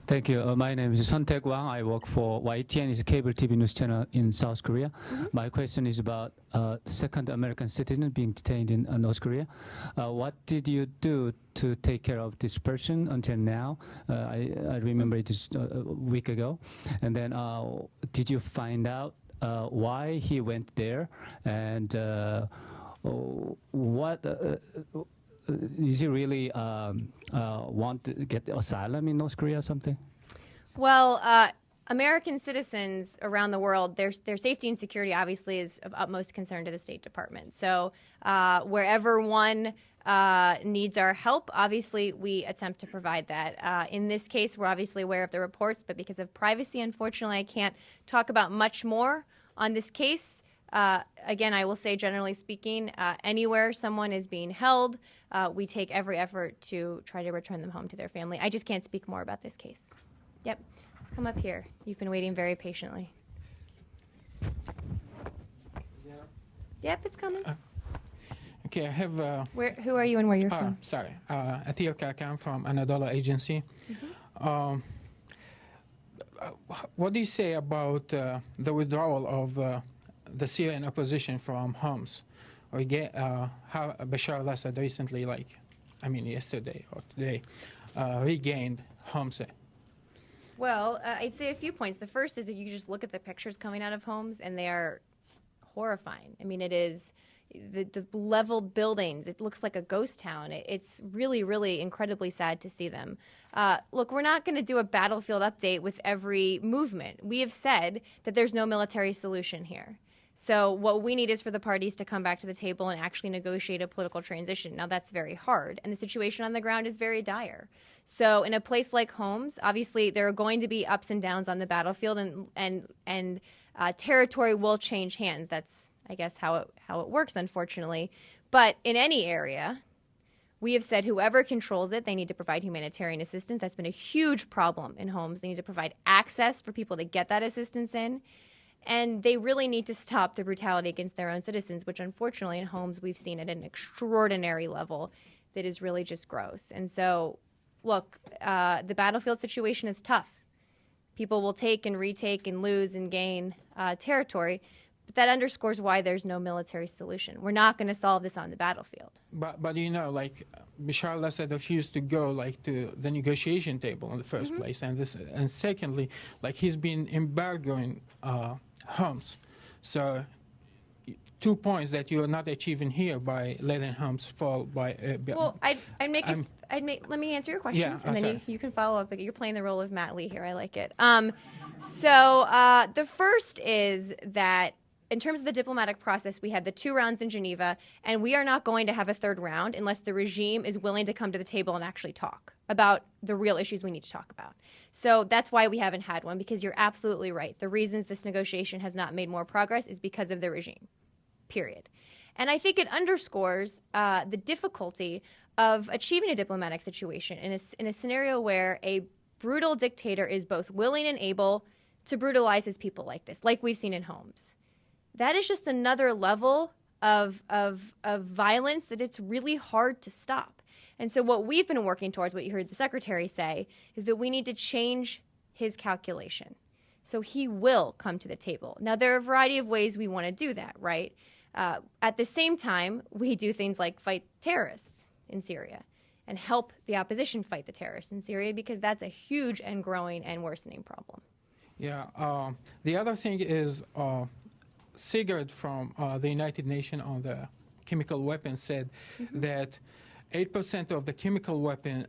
Thank you. My name is Sun Taek Wang. I work for YTN, it's a cable TV news channel in South Korea. My question is about second American citizen being detained in North Korea. What did you do to take care of this person until now? I remember it is a week ago. And then did you find out why he went there? And what... is he really want to get asylum in North Korea or something? Well, American citizens around the world, their safety and security obviously is of utmost concern to the State Department. So wherever one needs our help, obviously we attempt to provide that. In this case, we're obviously aware of the reports, but because of privacy, unfortunately, I can't talk about much more on this case. Again, I will say, generally speaking, anywhere someone is being held, we take every effort to try to return them home to their family. I just can't speak more about this case. Yep. Come up here. You've been waiting very patiently. Yep, it's coming. Okay, I have... Who are you and where you're from? Sorry. Athil Kakam from Anadolu Agency. What do you say about the withdrawal of the Syrian opposition from Homs? Or how Bashar al-Assad recently, yesterday or today, regained Homs? Well, I'd say a few points. The first is that you just look at the pictures coming out of Homs, and they are horrifying. I mean, it is the leveled buildings. It looks like a ghost town. It's really, really incredibly sad to see them. Look, we're not going to do a battlefield update with every movement. We have said that there's no military solution here. So what we need is for the parties to come back to the table and actually negotiate a political transition. Now, that's very hard, and the situation on the ground is very dire. So in a place like Homs, obviously there are going to be ups and downs on the battlefield, and territory will change hands. That's, I guess, how it works, unfortunately. But in any area, we have said whoever controls it, they need to provide humanitarian assistance. That's been a huge problem in Homs. They need to provide access for people to get that assistance in. And they really need to stop the brutality against their own citizens, which unfortunately in Homs we've seen at an extraordinary level that is really just gross. And so, look, the battlefield situation is tough. People will take and retake and lose and gain territory, but that underscores why there's no military solution. We're not going to solve this on the battlefield. But Bashar al-Assad refused to go to the negotiation table in the first place, and secondly, he's been embargoing Homs. So 2 points that you are not achieving here by letting Homs fall by. Well, let me answer your questions, and then you can follow up. You're playing the role of Matt Lee here. I like it. So the first is that in terms of the diplomatic process, we had the 2 rounds in Geneva, and we are not going to have a 3rd round unless the regime is willing to come to the table and actually talk about the real issues we need to talk about. So that's why we haven't had one, because you're absolutely right. The reasons this negotiation has not made more progress is because of the regime, period. And I think it underscores the difficulty of achieving a diplomatic situation in a scenario where a brutal dictator is both willing and able to brutalize his people like this, like we've seen in Homs. That is just another level of violence that it's really hard to stop. And so what we've been working towards, what you heard the secretary say, is that we need to change his calculation. So he will come to the table. Now, there are a variety of ways we want to do that, right? At the same time, we do things like fight terrorists in Syria and help the opposition fight the terrorists in Syria, because that's a huge and growing and worsening problem. Yeah. The other thing is Sigurd from the United Nations on the chemical weapons said that 8% of the chemical weapon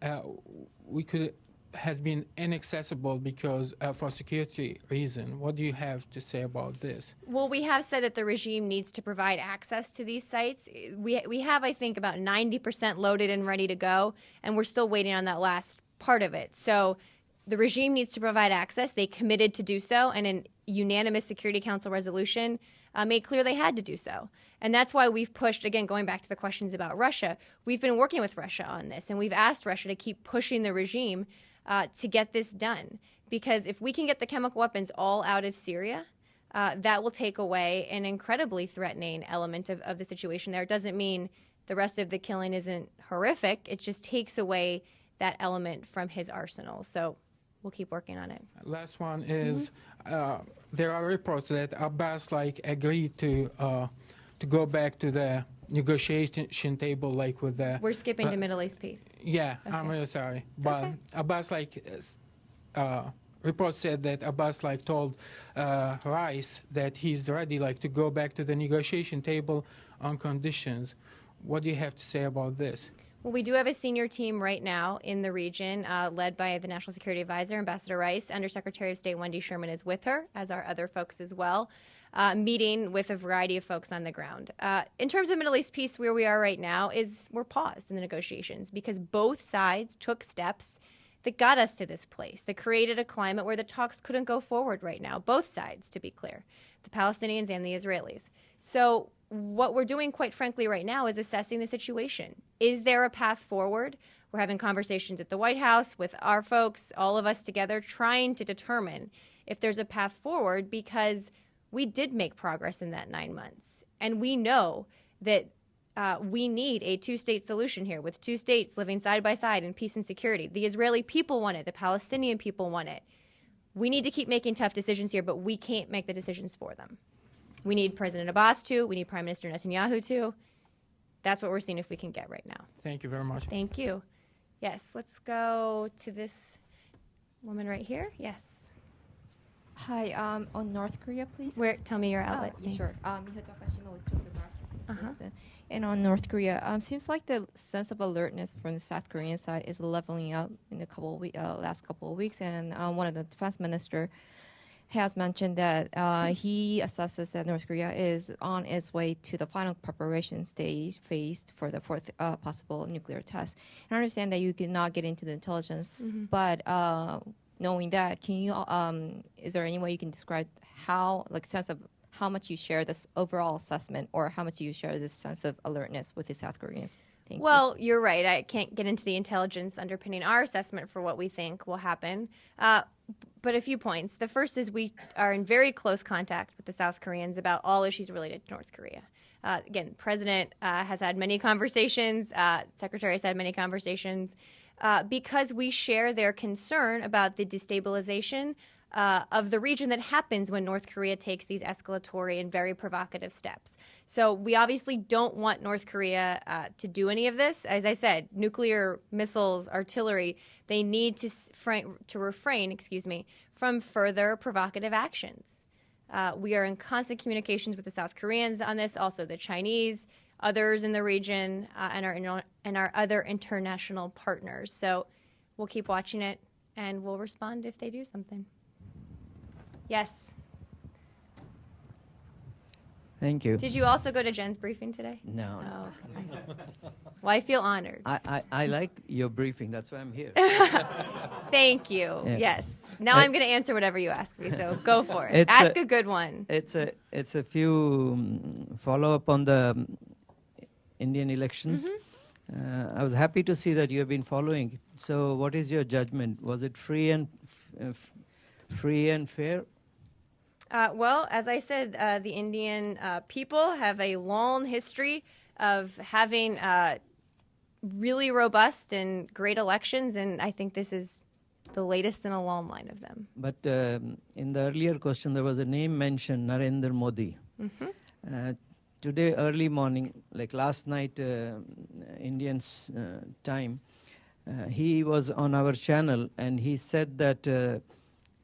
has been inaccessible because for security reason. What do you have to say about this? Well, we have said that the regime needs to provide access to these sites. We have, I think, about 90% loaded and ready to go, and we're still waiting on that last part of it. So the regime needs to provide access. They committed to do so, and an unanimous Security Council resolution made clear they had to do so. And that's why we've pushed, again, going back to the questions about Russia, we've been working with Russia on this, and we've asked Russia to keep pushing the regime to get this done. Because if we can get the chemical weapons all out of Syria, that will take away an incredibly threatening element of the situation there. It doesn't mean the rest of the killing isn't horrific. It just takes away that element from his arsenal. So we'll keep working on it. Last one is there are reports that Abbas agreed to go back to the negotiation table with the. We're skipping to Middle East peace. Yeah, okay. I'm really sorry, but okay. Abbas reports said that Abbas told Rice that he's ready to go back to the negotiation table on conditions. What do you have to say about this? Well, we do have a senior team right now in the region led by the National Security Advisor, Ambassador Rice. Undersecretary of State Wendy Sherman is with her, as are other folks as well, meeting with a variety of folks on the ground. In terms of Middle East peace, where we are right now is we're paused in the negotiations because both sides took steps that got us to this place, that created a climate where the talks couldn't go forward right now, both sides, to be clear, the Palestinians and the Israelis. So what we're doing, quite frankly, right now is assessing the situation. Is there a path forward? We're having conversations at the White House with our folks, all of us together, trying to determine if there's a path forward, because we did make progress in that 9 months. And we know that we need a two-state solution here with two states living side by side in peace and security. The Israeli people want it. The Palestinian people want it. We need to keep making tough decisions here, but we can't make the decisions for them. We need President Abbas to. We need Prime Minister Netanyahu to. That's what we're seeing if we can get right now. Thank you very much. Thank you. Yes, let's go to this woman right here. Yes. Hi, on North Korea, please. Where? Tell me your outlet. Yeah, sure. And on North Korea, seems like the sense of alertness from the South Korean side is leveling up in the last couple of weeks. And one of the defense minister has mentioned that he assesses that North Korea is on its way to the final preparation stage phase for the fourth possible nuclear test. And I understand that you cannot get into the intelligence, but knowing that, can you? Is there any way you can describe how, like, sense of how much you share this overall assessment, or how much you share this sense of alertness with the South Koreans? Thank Well, you're right. I can't get into the intelligence underpinning our assessment for what we think will happen. But a few points. The first is we are in very close contact with the South Koreans about all issues related to North Korea. Again, President has had many conversations. Secretary has had many conversations because we share their concern about the destabilization of the region that happens when North Korea takes these escalatory and very provocative steps. So we obviously don't want North Korea to do any of this. As I said, nuclear missiles, artillery, they need to refrain, from further provocative actions. We are in constant communications with the South Koreans on this, also the Chinese, others in the region, and our other international partners. So we'll keep watching it, and we'll respond if they do something. Yes. Thank you. Did you also go to Jen's briefing today? No. Oh, nice. Well, I feel honored. I like your briefing. That's why I'm here. Thank you. Yeah. Yes. Now I'm going to answer whatever you ask me, so go for it. Ask a good one. It's a few follow-up on the Indian elections. I was happy to see that you have been following. So what is your judgment? Was it free and fair? Well, as I said, the Indian people have a long history of having really robust and great elections, and I think this is the latest in a long line of them. But in the earlier question, there was a name mentioned, Narendra Modi. Today, early morning, like last night, Indian time, he was on our channel, and he said that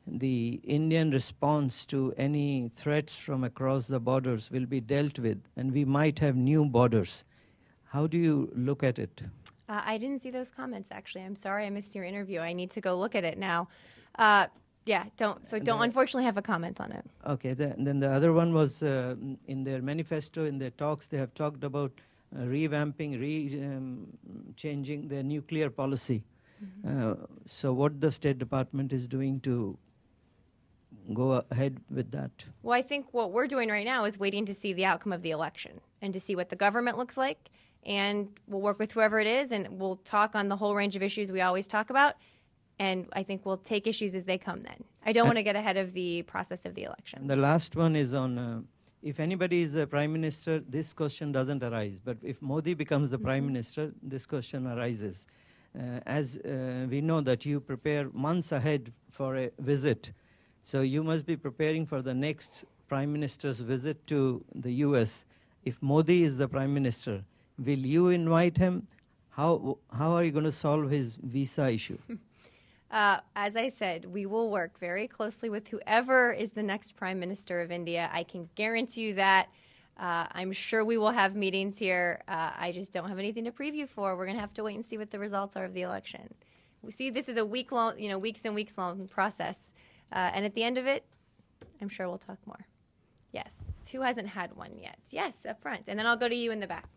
the Indian response to any threats from across the borders will be dealt with, and we might have new borders. How do you look at it? I didn't see those comments, actually. I'm sorry I missed your interview. I need to go look at it now. Don't unfortunately have a comment on it. Okay, then the other one was in their manifesto, in their talks, they have talked about revamping, changing their nuclear policy. So what the State Department is doing to go ahead with that? Well, I think what we're doing right now is waiting to see the outcome of the election and to see what the government looks like. And we'll work with whoever it is, and we'll talk on the whole range of issues we always talk about. And I think we'll take issues as they come then. I don't want to get ahead of the process of the election. And the last one is on, if anybody is a prime minister, this question doesn't arise. But if Modi becomes the prime minister, this question arises. As we know that you prepare months ahead for a visit. So you must be preparing for the next prime minister's visit to the US. If Modi is the prime minister, will you invite him? How are you going to solve his visa issue? As I said, we will work very closely with whoever is the next Prime Minister of India. I can guarantee you that. I'm sure we will have meetings here. I just don't have anything to preview for. We're going to have to wait and see what the results are of the election. We see this is a weeks and weeks long process. And at the end of it, I'm sure we'll talk more. Yes. Who hasn't had one yet? Yes, up front. And then I'll go to you in the back.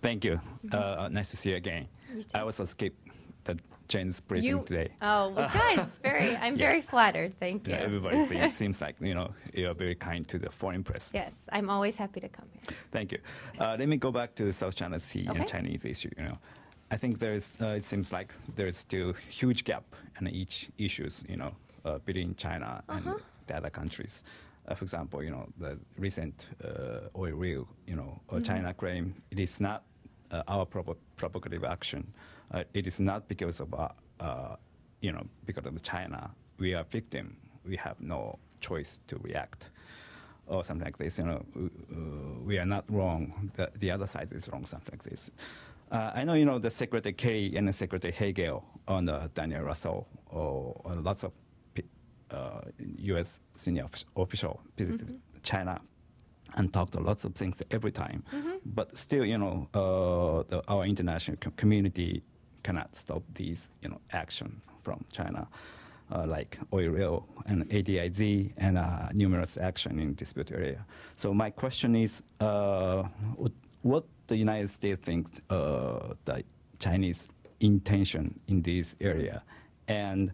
Thank you. Nice to see you again. You too. I also skipped the Jane's briefing today. Oh, well, guys, I'm very flattered. Thank you. Everybody seems like, you're very kind to the foreign press. Yes, I'm always happy to come here. Thank you. Let me go back to the South China Sea and Chinese issue. I think it seems like there's still huge gap in each issues, between China and the other countries. For example, the recent oil rig, China claim it is not our provocative action. It is not because of because of China. We are victim. We have no choice to react, or something like this. We are not wrong. The other side is wrong. Something like this. I know, the Secretary Kerry and the Secretary Hagel and Daniel Russell, or lots of U.S. senior official visited China and talked lots of things every time. But still, our international community cannot stop these, action from China, like oil and ADIZ and numerous action in dispute area. So my question is, what the United States thinks the Chinese intention in this area, and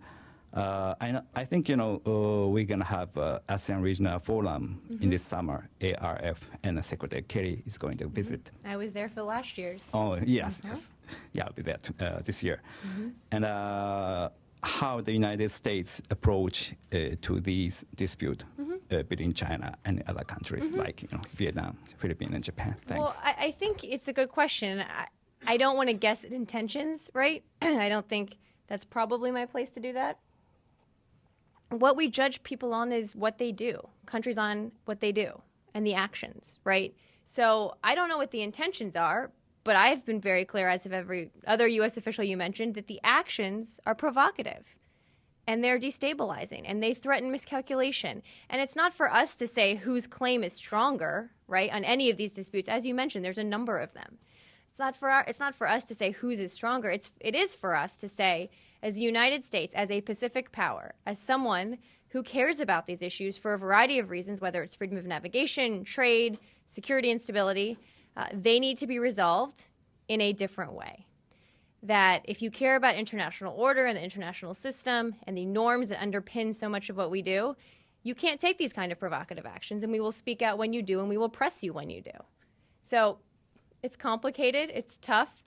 I think we're gonna have ASEAN Regional Forum in this summer. ARF and Secretary Kerry is going to visit. I was there for last year's. Oh yes, yes, yeah, I'll be there this year. And how the United States approach to these dispute between China and other countries like Vietnam, Philippines, and Japan. Thanks. Well, I think it's a good question. I don't want to guess at intentions, right? I don't think that's probably my place to do that. What we judge people on is what they do, countries on what they do, and the actions, right? So I don't know what the intentions are, but I've been very clear, as of every other U.S. official you mentioned, that the actions are provocative, and they're destabilizing, and they threaten miscalculation. And it's not for us to say whose claim is stronger, right, on any of these disputes. As you mentioned, there's a number of them. It's not for us to say whose is stronger. It is for us to say, as the United States, as a Pacific power, as someone who cares about these issues for a variety of reasons, whether it's freedom of navigation, trade, security and stability, they need to be resolved in a different way. That if you care about international order and the international system and the norms that underpin so much of what we do, you can't take these kind of provocative actions, and we will speak out when you do, and we will press you when you do. So it's complicated. It's tough.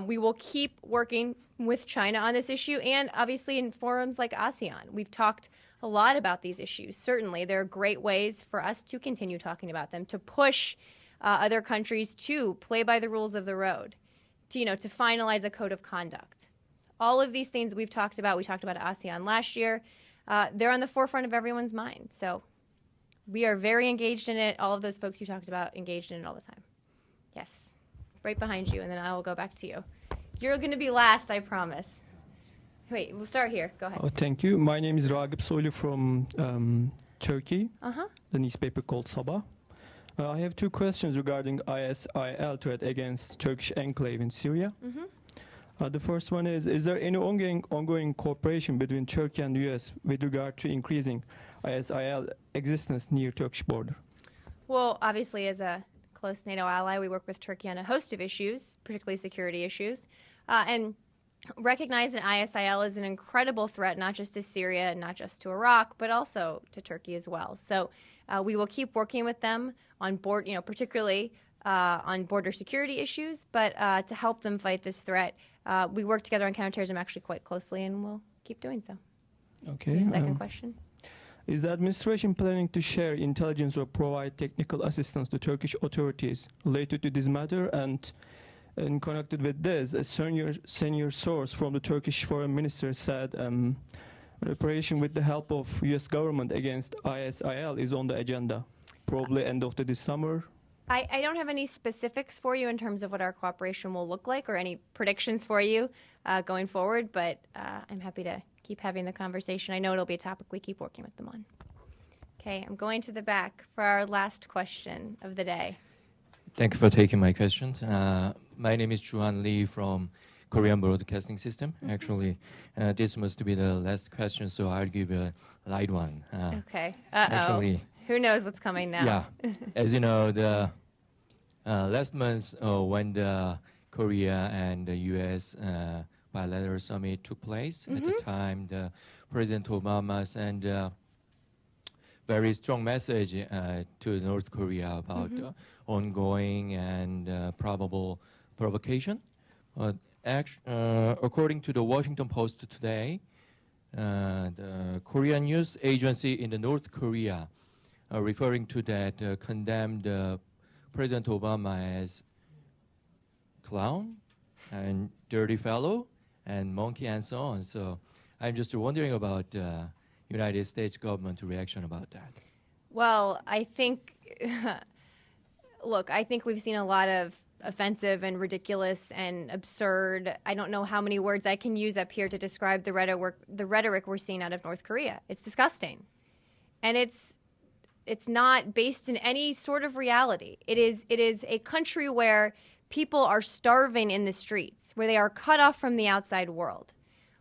We will keep working with China on this issue, and obviously in forums like ASEAN. We've talked a lot about these issues. Certainly, there are great ways for us to continue talking about them, to push other countries to play by the rules of the road, to finalize a code of conduct. All of these things we've talked about, we talked about ASEAN last year, they're on the forefront of everyone's mind. So we are very engaged in it. All of those folks you talked about engaged in it all the time. Yes, right behind you, and then I will go back to you. You're going to be last, I promise. Wait, we'll start here. Go ahead. Oh, thank you. My name is Ragip Soylu from Turkey, the newspaper called Sabah. I have two questions regarding ISIL threat against Turkish enclave in Syria. The first one is there any ongoing cooperation between Turkey and the U.S. with regard to increasing ISIL existence near Turkish border? Well, obviously, as a close NATO ally, we work with Turkey on a host of issues, particularly security issues, and recognize that ISIL is an incredible threat, not just to Syria, not just to Iraq, but also to Turkey as well. So we will keep working with them on board, particularly on border security issues, but to help them fight this threat. We work together on counterterrorism actually quite closely, and we'll keep doing so. Okay. Second question. Is the administration planning to share intelligence or provide technical assistance to Turkish authorities related to this matter? And connected with this, a senior source from the Turkish foreign minister said operation with the help of U.S. government against ISIL is on the agenda, probably end of this summer. I don't have any specifics for you in terms of what our cooperation will look like or any predictions for you going forward, but I'm happy to keep having the conversation. I know it'll be a topic we keep working with them on. Okay, I'm going to the back for our last question of the day. Thank you for taking my questions. My name is Juan Lee from Korean Broadcasting System. Actually, this must be the last question, so I'll give a light one. Okay. Actually, who knows what's coming now? Yeah. As you know, the last month when the Korea and the U.S. bilateral summit took place, at the time, President Obama sent a very strong message to North Korea about ongoing and probable provocation. According to the Washington Post today, the Korean news agency in the North Korea referring to that, condemned President Obama as clown and dirty fellow and monkey and so on. So I'm just wondering about United States government reaction about that. Well, I think, look, I think we've seen a lot of offensive and ridiculous and absurd. I don't know how many words I can use up here to describe the rhetoric we're seeing out of North Korea. It's disgusting. And it's not based in any sort of reality. It is a country where people are starving in the streets, where they are cut off from the outside world,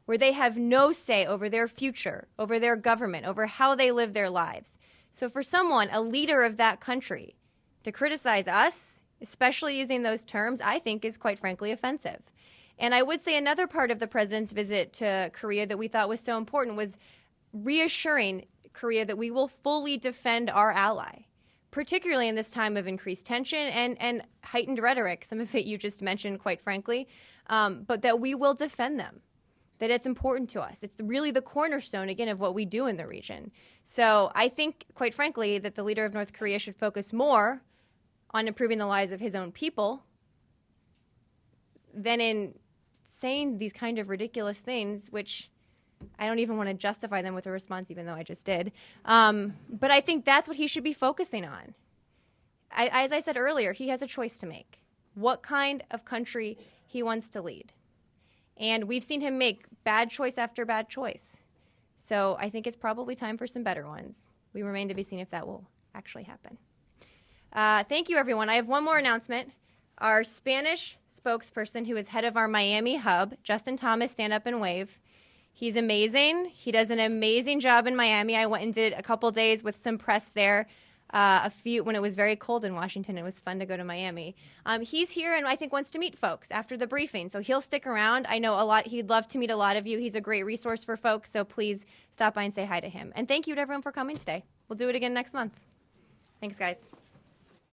where they have no say over their future, over their government, over how they live their lives. So for someone, a leader of that country, to criticize us, especially using those terms, I think is quite frankly offensive. And I would say another part of the president's visit to Korea that we thought was so important was reassuring Korea that we will fully defend our ally, particularly in this time of increased tension and heightened rhetoric, some of it you just mentioned, quite frankly, but that we will defend them, that it's important to us. It's really the cornerstone, again, of what we do in the region. So I think, quite frankly, that the leader of North Korea should focus more on improving the lives of his own people than in saying these kind of ridiculous things, which I don't even want to justify them with a response, even though I just did. But I think that's what he should be focusing on. As I said earlier, he has a choice to make. What kind of country he wants to lead. And we've seen him make bad choice after bad choice. So I think it's probably time for some better ones. We remain to be seen if that will actually happen. Thank you, everyone. I have one more announcement. Our Spanish spokesperson, who is head of our Miami hub, Justin Thomas, stand up and wave. He's amazing. He does an amazing job in Miami. I went and did a couple days with some press there when it was very cold in Washington. It was fun to go to Miami. He's here and I think wants to meet folks after the briefing, so he'll stick around. I know he'd love to meet a lot of you. He's a great resource for folks, so please stop by and say hi to him. And thank you to everyone for coming today. We'll do it again next month. Thanks, guys.